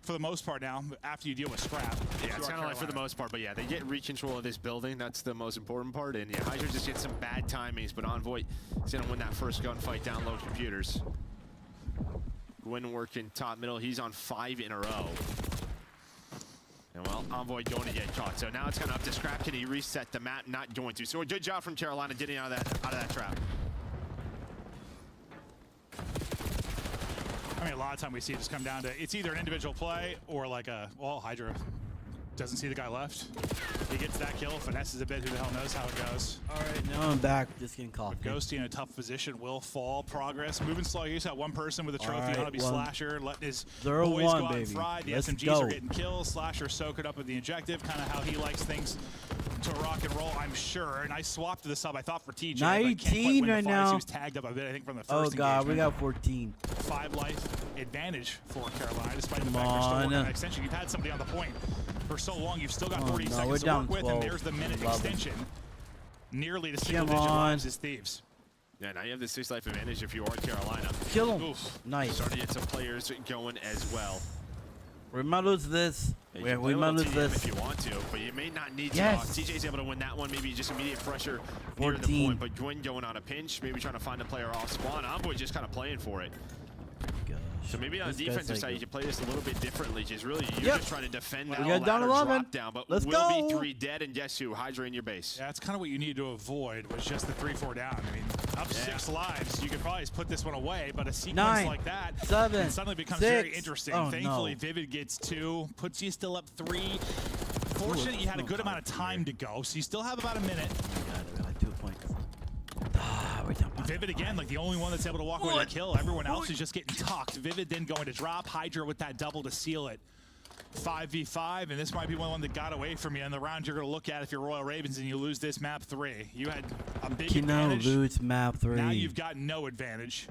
for the most part now, after you deal with Scrap. Yeah, it's kind of like for the most part, but yeah, they get re-control of this building. That's the most important part. And yeah, Hydra just gets some bad timings, but Envoy is going to win that first gunfight down low computers. Gwyn working top middle. He's on 5 in a row. And well, Envoy going to get caught. So now it's kind of up to Scrap. Can he reset the map? Not going to. So a good job from Carolina getting out of that trap. I mean, a lot of time we see it just come down to, it's either an individual play or like well, Hydra doesn't see the guy left. He gets that kill, finesses a bit, who the hell knows how it goes. All right, now I'm back, just getting coffee. Ghosty in a tough position will fall. Progress, moving slow. He's got one person with a trophy. That'll be Slasher, letting his boys go out and fry. The SMGs are getting kills. Slasher soak it up with the objective, kind of how he likes things to rock and roll, I'm sure. Nice swap to the sub, I thought, for TJ. 19 right now. He was tagged up a bit, I think, from the first Oh, God, engagement. we got 14. 5 life advantage for Carolina, despite the fact they're still working on extension. You've had somebody on the point for so long, you've still got 40 seconds to work with, and there's the minute extension. Nearly to single-digit lives as Thieves. Yeah, now you have the 6 life advantage if you are Carolina. Kill him. Oof. Nice. Starting to get some players going as well. We might lose this. Yeah, we might lose this if you want to, but you may not need to. TJ's able to win that one. Maybe just immediate pressure near the point, but Gwyn going on a pinch, maybe trying to find a player off spawn. Envoy just kind of playing for it. So maybe on the defensive side, you can play this a little bit differently. Just really, you're just trying to defend that ladder drop down, but will be 3 dead, and guess who? Hydra in your base. Yeah, that's kind of what you need to avoid, was just the 3-4 down. I mean, up 6 lives, you could probably put this one away, but a sequence like that suddenly becomes very interesting. Thankfully, Vivid gets 2, puts you still up 3. Fortunate you had a good amount of time to go, so you still have about a minute. Like 2 points. Vivid again, like the only one that's able to walk away with a kill. Everyone else is just getting tucked. Vivid then going to drop. Hydra with that double to seal it. 5v5, and this might be one that got away from you in the round you're going to look at if you're Royal Ravens and you lose this map 3. You had a big advantage. Lose map 3. Now you've got no advantage.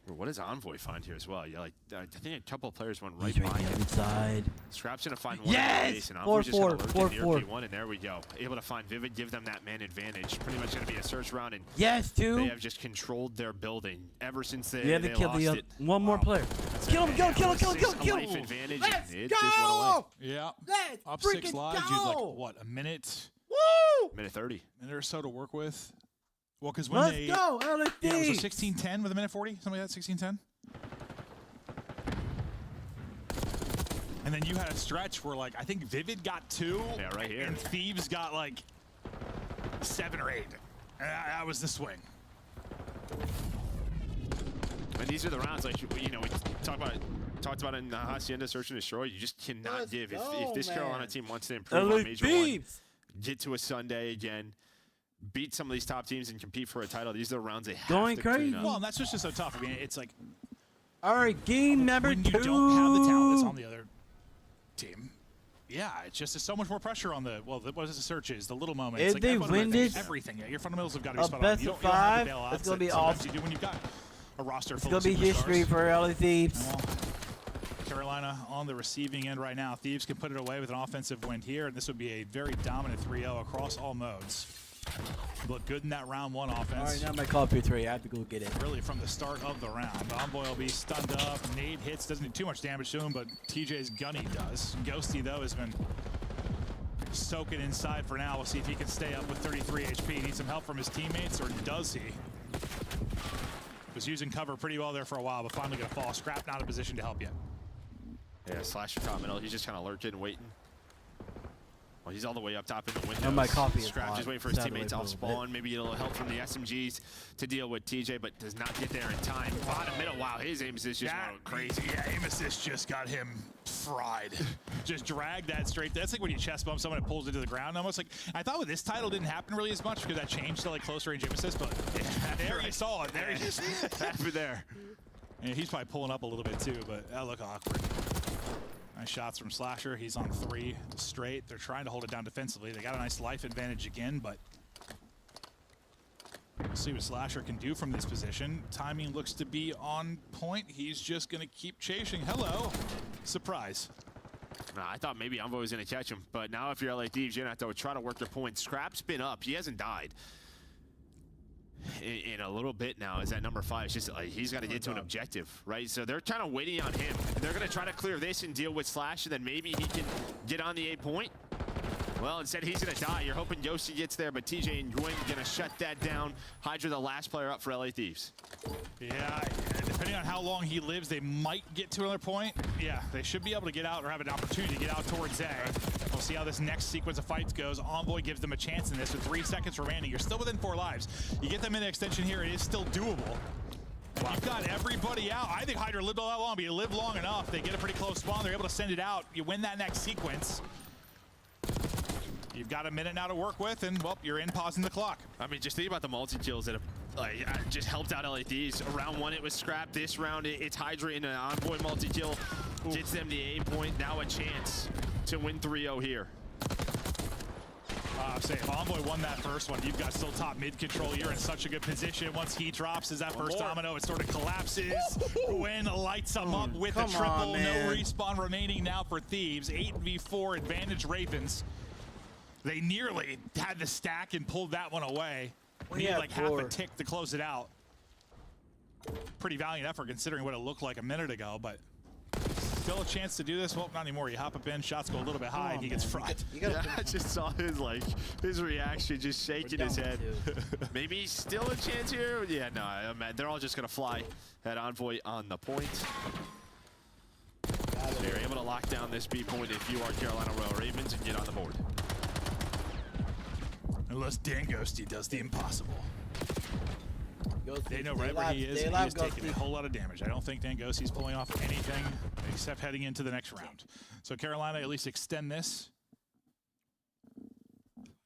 What does Envoy find here as well? Yeah, like I think a couple of players went right by him. Inside. Scrap's gonna find one in the base, and Envoy's just gonna lurk in near P1, and there we go. Able to find Vivid, give them that man advantage. Pretty much gonna be a search round, and they have just controlled their building ever since they lost it. One more player. Kill him! Kill him! Life advantage, Let's and it go! just went away. Yeah. Let's up 6 lives. You'd like what, a minute? Woo! Minute 30. Minute or so to work with. Well, because when Let's go, LFD. Yeah, it was a 16-10 with a minute 40, something like that. 16-10. And then you had a stretch where, like, I think Vivid got 2. Yeah, right here. And Thieves got, like, 7 or 8. And that was the swing. And these are the rounds, like, you know, we talked about in Hacienda Search and Destroy. You just cannot give. If this Carolina team wants to improve on Major 1, get to a Sunday again, beat some of these top teams and compete for a title, these are the rounds they have to clean up. Well, and that's just so tough. I mean, it's like... All right, game number 2. When you don't have the talent that's on the other team, yeah, it's just so much more pressure on the, well, what is the searches, the little moments. If like, they win this, everything. Yeah, your fundamentals have got to be spot on. Best You of don't have to 5, bail out. it's going to be Sometimes awesome. you do when you've got a roster It's full going of to be history for LA Thieves. Well, Carolina on the receiving end right now. Thieves can put it away with an offensive win here, and this would be a very dominant 3-0 across all modes. Look good in that round 1 offense. All right, now my call for 3. I have to go get it. Really from the start of the round. Envoy will be stunned up. Nate hits, doesn't do too much damage to him, but TJ's gunny does. Ghosty, though, has been soaking inside for now. We'll see if he can stay up with 33 HP. Needs some help from his teammates, or does he? Was using cover pretty well there for a while, but finally gonna fall. Scrap not in a position to help yet. Yeah, Slasher top middle. He's just kind of lurking, waiting. Well, he's all the way up top in the window. And my coffee is Scrap hot. just waiting for his Sadly, teammates a off little spawn. Maybe a little help from the SMGs to deal with TJ, but does not get there in time. Bottom middle, wow, his aim assist just went crazy. Yeah, aim assist just got him fried. Just dragged that straight. That's like when you chest bump someone, it pulls into the ground almost. Like, I thought with this title didn't happen really as much because that changed to like close range aim assist, but there you saw it. There you just happened there. Yeah, he's probably pulling up a little bit too, but that looked awkward. Nice shots from Slasher. He's on 3 straight. They're trying to hold it down defensively. They got a nice life advantage again, but we'll see what Slasher can do from this position. Timing looks to be on point. He's just going to keep chasing. Hello. Surprise. I thought maybe Envoy was going to catch him, but now if you're LA Thieves, you're going to have to try to work your points. Scrap's been up. He hasn't died in a little bit now. Is that number 5? It's just like he's got to get to an objective, right? So they're kind of waiting on him. They're going to try to clear this and deal with Slash, and then maybe he can get on the 8-point. Well, instead he's going to die. You're hoping Yossi gets there, but TJ and Gwen going to shut that down. Hydra, the last player up for LA Thieves. Yeah, depending on how long he lives, they might get to another point. Yeah, they should be able to get out or have an opportunity to get out towards A. We'll see how this next sequence of fights goes. Envoy gives them a chance in this with 3 seconds remaining. You're still within 4 lives. You get them in the extension here, it is still doable. Wow. You've got everybody out. I think Hydra lived all that long, but you live long enough. They get a pretty close spawn. They're able to send it out. You win that next sequence. You've got a minute now to work with, and, well, you're in pausing the clock. I mean, just think about the multi-kills that have just helped out LA Thieves. Round 1, it was Scrap. This round, it's Hydra in an Envoy multi-kill. Gets them the 8-point. Now a chance to win 3-0 here. Say if Envoy won that first one, you've got still top mid control. You're in such a good position. Once he drops as that first domino, it sort of collapses. Gwen lights him up with a triple. No respawn remaining now for Thieves. 8v4 advantage Ravens. They nearly had the stack and pulled that one away. Needed like half a tick to close it out. Pretty valiant effort considering what it looked like a minute ago, but still a chance to do this. Well, not anymore. You hop up in, shots go a little bit high, and he gets fried. I just saw his reaction, just shaking his head. Maybe still a chance here. Yeah, no, they're all just gonna fly at Envoy on the point. So you're able to lock down this B point if you are Carolina Royal Ravens and get on the board. Unless Dan Ghosty does the impossible. They know right where he is, and he is taking a whole lot of damage. I don't think Dan Ghosty's pulling off anything except heading into the next round. So Carolina at least extend this.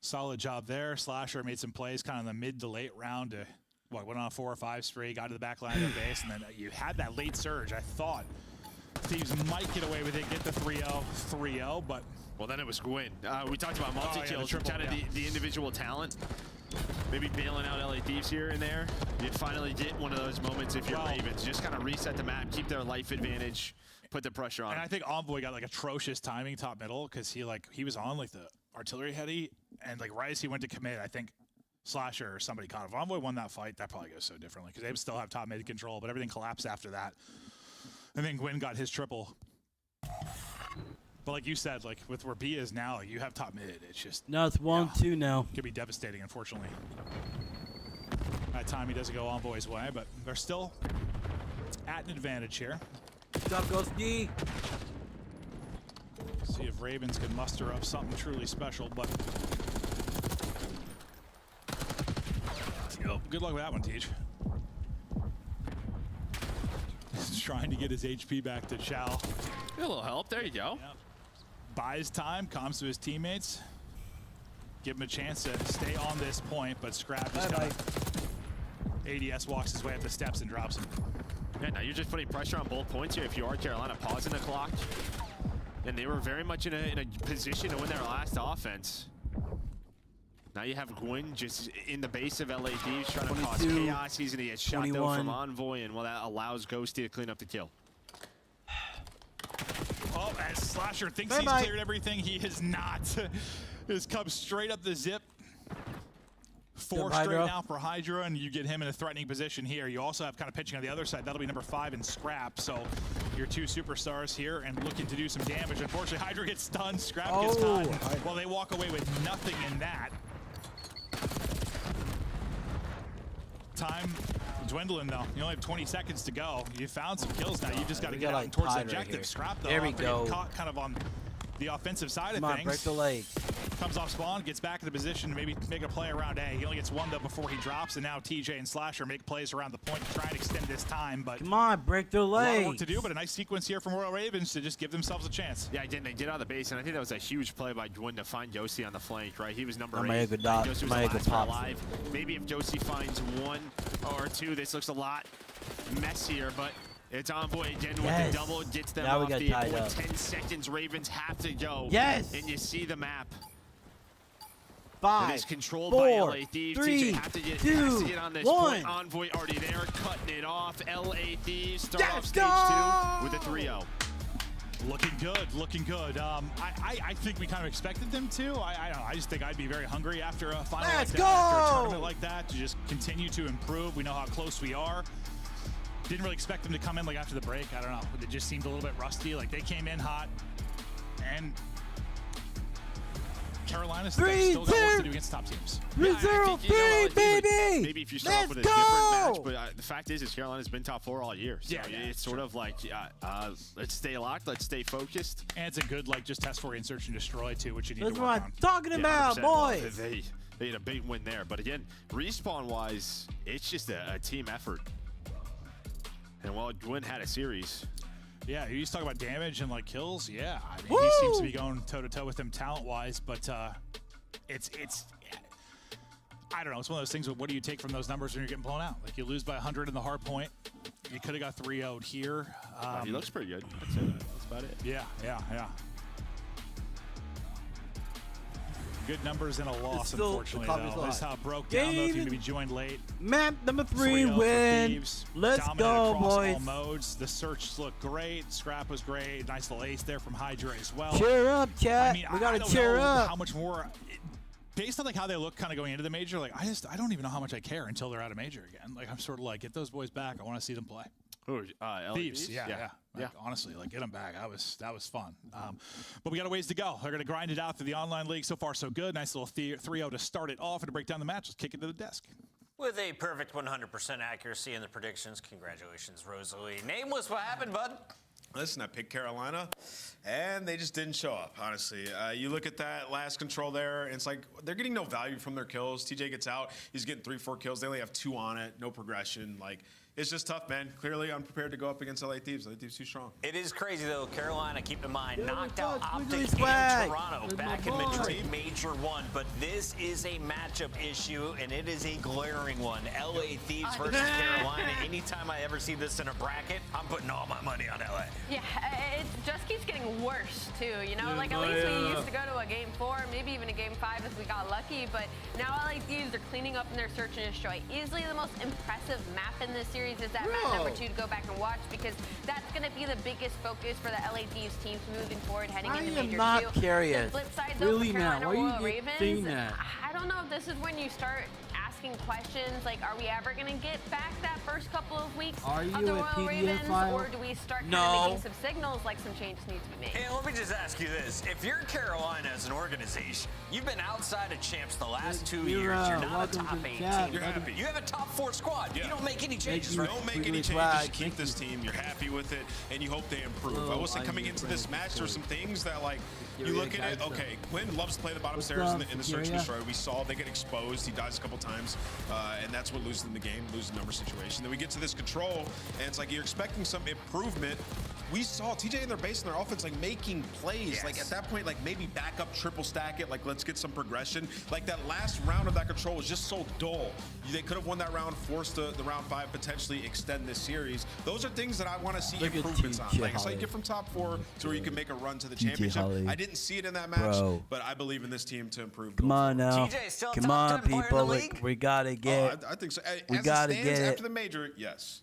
Solid job there. Slasher made some plays kind of in the mid to late round to, went on a 4 or 5 straight, got to the back line of the base, and then you had that late surge. I thought Thieves might get away with it, get the 3-0, but... Well, then it was Gwen. We talked about multi-kills, kind of the individual talent. Maybe bailing out LA Thieves here and there. You'd finally get one of those moments if you're Ravens. Just kind of reset the map, keep their life advantage, put the pressure on. And I think Envoy got like atrocious timing top middle because he was on like the artillery heady, and like right as he went to commit, I think Slasher or somebody caught him. If Envoy won that fight, that probably goes so differently because they would still have top mid control, but everything collapsed after that. And then Gwen got his triple. But like you said, like with where B is now, you have top mid. It's just no, it's 1-2 now. Could be devastating, unfortunately. That time he doesn't go Envoy's way, but they're still at an advantage here. Stop, Ghosty. See if Ravens can muster up something truly special, but good luck with that one, Teach. He's trying to get his HP back to Chow. A little help. There you go. Yep. Buys time, calms to his teammates. Give him a chance to stay on this point, but Scrap just kind of ADS walks his way up the steps and drops him. Yeah, now you're just putting pressure on both points here. If you are Carolina, pausing the clock. And they were very much in a position to win their last offense. Now you have Gwen just in the base of LA Thieves trying to cause chaos. He's going to get shot though from Envoy, and well, that allows Ghosty to clean up the kill. Oh, as Slasher thinks he's cleared everything, he is not. Just comes straight up the zip. 4 straight now for Hydra, and you get him in a threatening position here. You also have kind of pitching on the other side. That'll be number 5 in Scrap. So your 2 superstars here and looking to do some damage. Unfortunately, Hydra gets stunned. Scrap gets done. Well, they walk away with nothing in that. time dwindling, though. You only have 20 seconds to go. You found some kills now. You just got to get out and towards the objective. Scrap, though. There we go. Caught kind of on the offensive side Come of on, things. break the leg. Comes off spawn, gets back in the position to maybe make a play around A. He only gets one, though, before he drops, and now TJ and Slasher make plays around the point to try and extend this time. But Come on, break the a lot leg. of work to do, but a nice sequence here from Royal Ravens to just give themselves a chance. Yeah, they did on the base, and I think that was a huge play by Gwyn to find Josie on the flank, right? He was number 8. Josie was the last one alive. Maybe if Josie finds 1 or 2, this looks a lot messier, but it's Envoy again with the double, gets them now off the tied up. 10 seconds. Ravens have to go. Yes. And you see the map. 5, It is controlled 4, by LA Thieves. 3, TJ have to get 2, on this 1. point. Envoy already there, cutting it off. LA Thieves start off Let's stage go! 2 with a 3-0. Looking good, looking good. I think we kind of expected them to. I don't know. I just think I'd be very hungry after a final like that, after a tournament like that, to just continue to improve. We know how close we are. Didn't really expect them to come in like after the break. I don't know. It just seemed a little bit rusty. Like they came in hot, and Carolina still got work to do against top teams. 3-0, baby! Maybe if you start off with a different match, but the fact is Carolina's been top 4 all year. So it's sort of like, let's stay locked, let's stay focused. And it's a good like just test for and search and destroy too, which you need That's to what work I'm on. talking about, 100%. boys. Well, they had a big win there, but again, respawn-wise, it's just a team effort. And while Gwyn had a series. Yeah, you used to talk about damage and like kills. Yeah, I mean, he seems to be going toe to toe with them talent-wise, but it's I don't know. It's one of those things. What do you take from those numbers when you're getting blown out? Like you lose by 100 in the hard point. You could have got 3-0'd here. He looks pretty good. I'd say that. That's about it. Yeah. Good numbers and a loss, unfortunately, though. This is how it broke down, though, if you maybe joined late. Map number 3 3-0 win. Thieves. Let's Dominated go, across boys. all modes. The search looked great. Scrap was great. Nice little ace there from Hydra as well. Cheer up, chat. I mean, we gotta I don't cheer know up. how much more, based on like how they look kind of going into the major, like I don't even know how much I care until they're out of major again. Like I'm sort of like, get those boys back. I want to see them play. Thieves, yeah. Like, honestly, like get them back. That was fun. But we got a ways to go. They're gonna grind it out through the online league. So far, so good. Nice little 3-0 to start it off and to break down the match. Let's kick it to the desk. With a perfect 100% accuracy in the predictions, congratulations, Rosalie. Nameless, what happened, bud? Listen, I picked Carolina, and they just didn't show up, honestly. You look at that last control there, and it's like they're getting no value from their kills. TJ gets out. He's getting 3-4 kills. They only have 2 on it. No progression. Like, it's just tough, man. Clearly unprepared to go up against LA Thieves. LA Thieves too strong. It is crazy, though. Carolina, keep in mind, knocked out Optic in swag. Toronto back in Madrid, Major 1. But this is a matchup issue, and it is a glaring one. LA Thieves versus Carolina. Anytime I ever see this in a bracket, I'm putting all my money on LA. Yeah, it just keeps getting worse, too. You know, like at least we used to go to a game 4, maybe even a game 5 if we got lucky. But now LA Thieves are cleaning up in their search and destroy. Easily the most impressive map in this series is that map number 2 to go back and watch, because that's going to be the biggest focus for the LA Thieves teams moving forward, heading into Major 2. I am not curious. The flip side, really though, now, Carolina why are Royal you saying Ravens, that? I don't know if this is when you start asking questions like, are we ever going to get back that first couple of weeks Are of you the a Royal PDF Ravens, file? or do we start kind No. of making some signals like some changes need to be made? Hey, let me just ask you this. If you're Carolina as an organization, you've been outside of champs the last 2 years. You're not a top 8 team. You're happy. You have a top 4 squad. Yeah. You don't make any changes, You right? don't make any changes. You keep this team. You're happy with it, and you hope they improve. I will say, coming into this match, there's some things that, like, you look at it. Okay, Quinn loves to play the bottom stairs in the search and destroy. We saw they get exposed. He dies a couple times, and that's what loses them the game, loses the number situation. Then we get to this control, and it's like you're expecting some improvement. We saw TJ in their base and their offense like making plays. Yes. Like at that point, like maybe back up, triple stack it. Like let's get some progression. Like that last round of that control was just so dull. They could have won that round, forced the round 5, potentially extend this series. Those are things that I want to see improvements on. Like it's like get from top 4 to where you can make a run to the championship. I didn't see it in that match, but I believe in this team to improve. Come on now. TJ still Come top on, 10 player in the people. league? We gotta get. I think so. We As gotta it stands get it. after the major, yes.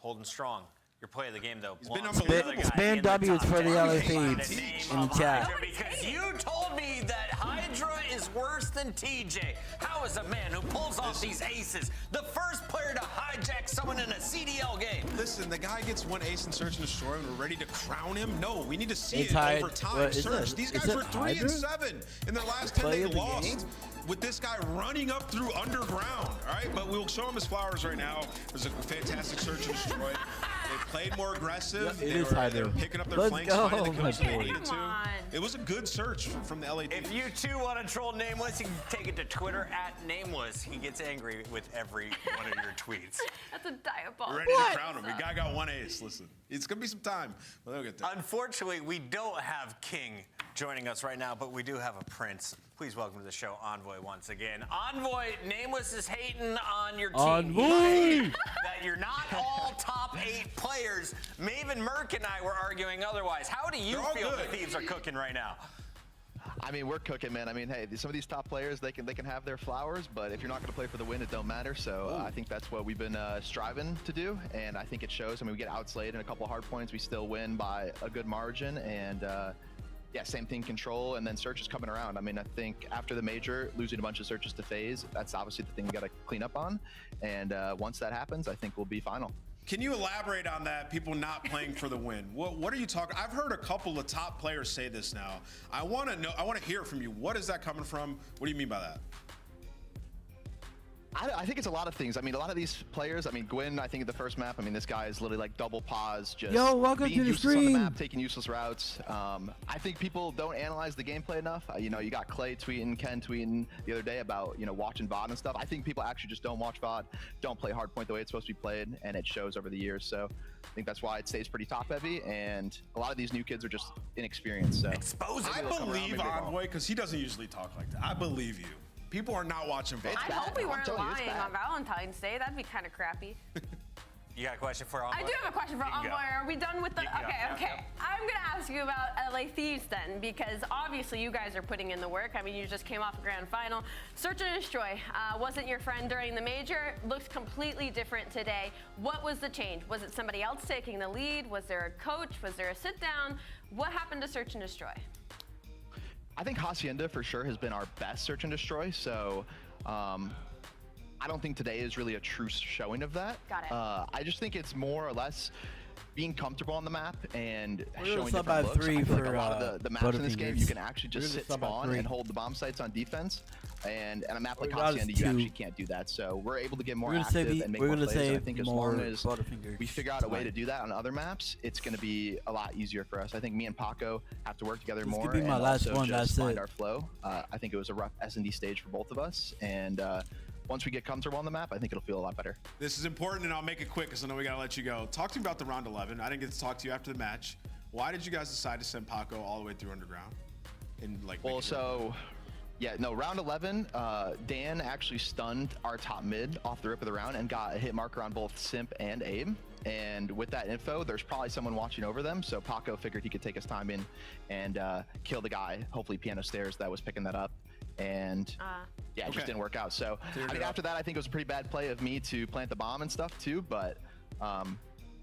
Holding strong. Your play of the game, though. He's been belongs to unbelievable. another guy Spam in the W's top for the 10. LA Find a Thieves name in of the chat. Hydra, because you told me that Hydra is worse than TJ. How is a man who pulls off these aces the first player to hijack someone in a CDL game? Listen, the guy gets 1 ace in search and destroy, and we're ready to crown him. No, we need to see It's it Hydra. over time. What, is Search. it- These is guys it were 3 Hydra? and 7 in their last 10 Play they of the lost. game? With this guy running up through underground. all right? But we'll show him his flowers right now. It was a fantastic search and destroy. They played more aggressive. Yeah, they were picking up their flanks, finding the kills they needed to. It was a good search from the LA Thieves. If you too want to troll Nameless, you can take it to Twitter @Nameless. He gets angry with every one of your tweets. That's a diabolical. We're ready to crown him. The guy got 1 ace. Listen, it's going to be some time. But they'll get there. Unfortunately, we don't have King joining us right now, but we do have a prince. Please welcome to the show, Envoy, once again. Envoy, Nameless is hating on your team. Envoy! That you're not all top 8 players. Maven Merck and I were arguing otherwise. How do you feel the Thieves are cooking right now? I mean, we're cooking, man. I mean, hey, some of these top players, they can have their flowers, but if you're not going to play for the win, it don't matter. So I think that's what we've been striving to do, and I think it shows. I mean, we get outslayed in a couple of hard points. We still win by a good margin, and yeah, same thing, control, and then Search is coming around. I mean, I think after the major, losing a bunch of searches to FaZe, that's obviously the thing we got to clean up on. And once that happens, I think we'll be final. Can you elaborate on that, people not playing for the win? What are you talking? I've heard a couple of top players say this now. I want to know, I want to hear from you. What is that coming from? What do you mean by that? I think it's a lot of things. I mean, a lot of these players, I mean, Gwyn, I think at the first map, I mean, this guy is literally like double pause, just welcome being to the useless on the stream. map, taking useless routes. I think people don't analyze the gameplay enough. You know, you got Clay tweeting, Ken tweeting the other day about, you know, watching VOD and stuff. I think people actually just don't watch VOD, don't play hardpoint the way it's supposed to be played, and it shows over the years. So I think that's why it stays pretty top heavy, and a lot of these new kids are just inexperienced. So I believe Envoy, because he doesn't usually talk like that. I believe you. People are not watching VOD. I hope we weren't lying on Valentine's Day. That'd be kind of crappy. You got a question for Envoy? I do have a question for Envoy. Are we done with the... Okay. I'm going to ask you about LA Thieves then, because obviously you guys are putting in the work. I mean, you just came off a grand final. Search and Destroy wasn't your friend during the major. Looks completely different today. What was the change? Was it somebody else taking the lead? Was there a coach? Was there a sit down? What happened to Search and Destroy? I think Hacienda for sure has been our best Search and Destroy, so I don't think today is really a true showing of that. Got it. I just think it's more or less being comfortable on the map and We're showing sub different by looks. 3 I feel for like a lot of the maps in this game, you can actually just sit spawn and hold the bomb sites on defense. And a map like Hacienda, you actually can't do that. So we're able to get more active and make more plays. And I think as long as we figure out a way to do that on other maps, it's going to be a lot easier for us. I think me and Paco have to work together more and also just find our flow. I think it was a rough S&D stage for both of us. And once we get comfortable on the map, I think it'll feel a lot better. This is important, and I'll make it quick because I know we got to let you go. Talk to me about the round 11. I didn't get to talk to you after the match. Why did you guys decide to send Paco all the way through underground? Yeah, no, round 11, Dan actually stunned our top mid off the rip of the round and got a hit marker on both Simp and Abe. And with that info, there's probably someone watching over them. So Paco figured he could take his time in and kill the guy, hopefully Piano Stairs, that was picking that up. And yeah, it just didn't work out. So I mean, after that, I think it was a pretty bad play of me to plant the bomb and stuff too. But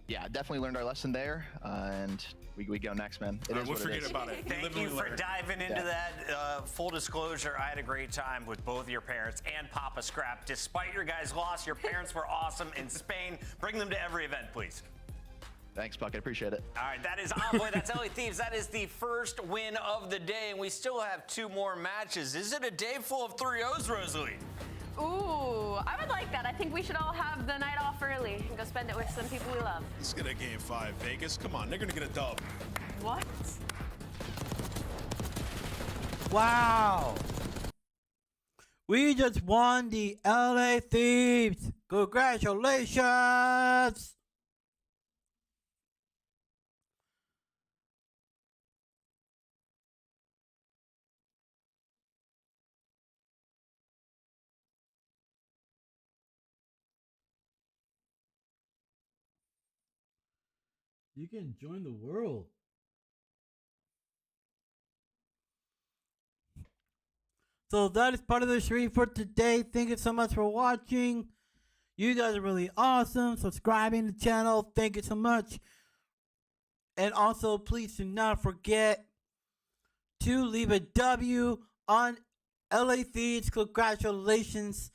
yeah, definitely learned our lesson there. And we go next, man. We'll forget about it. Thank you for diving into that. Full disclosure, I had a great time with both your parents and Papa Scrap. Despite your guys' loss, your parents were awesome in Spain. Bring them to every event, please. Thanks, Buck. I appreciate it. All right, that is Envoy. That's LA Thieves. That is the first win of the day, and we still have 2 more matches. Is it a day full of 3-0s, Rosalie? Ooh, I would like that. I think we should all have the night off early and go spend it with some people we love. Let's get a game 5. Vegas, come on. They're going to get a dub. What? Wow. We just won the LA Thieves. Congratulations. You can join the world. So that is part of the stream for today. Thank you so much for watching. You guys are really awesome. Subscribing to the channel. Thank you so much. And also, please do not forget to leave a W on LA Thieves. Congratulations.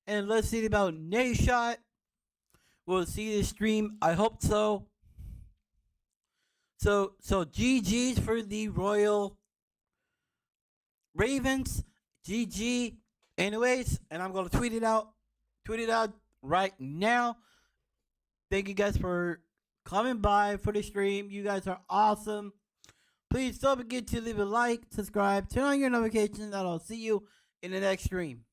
And let's see about Nayshot. We'll see the stream. I hope so. So GG's for the Royal Ravens. GG. Anyways, and I'm going to tweet it out. Tweet it out right now. Thank you guys for coming by for the stream. You guys are awesome. Please don't forget to leave a like, subscribe, turn on your notifications, and I'll see you in the next stream.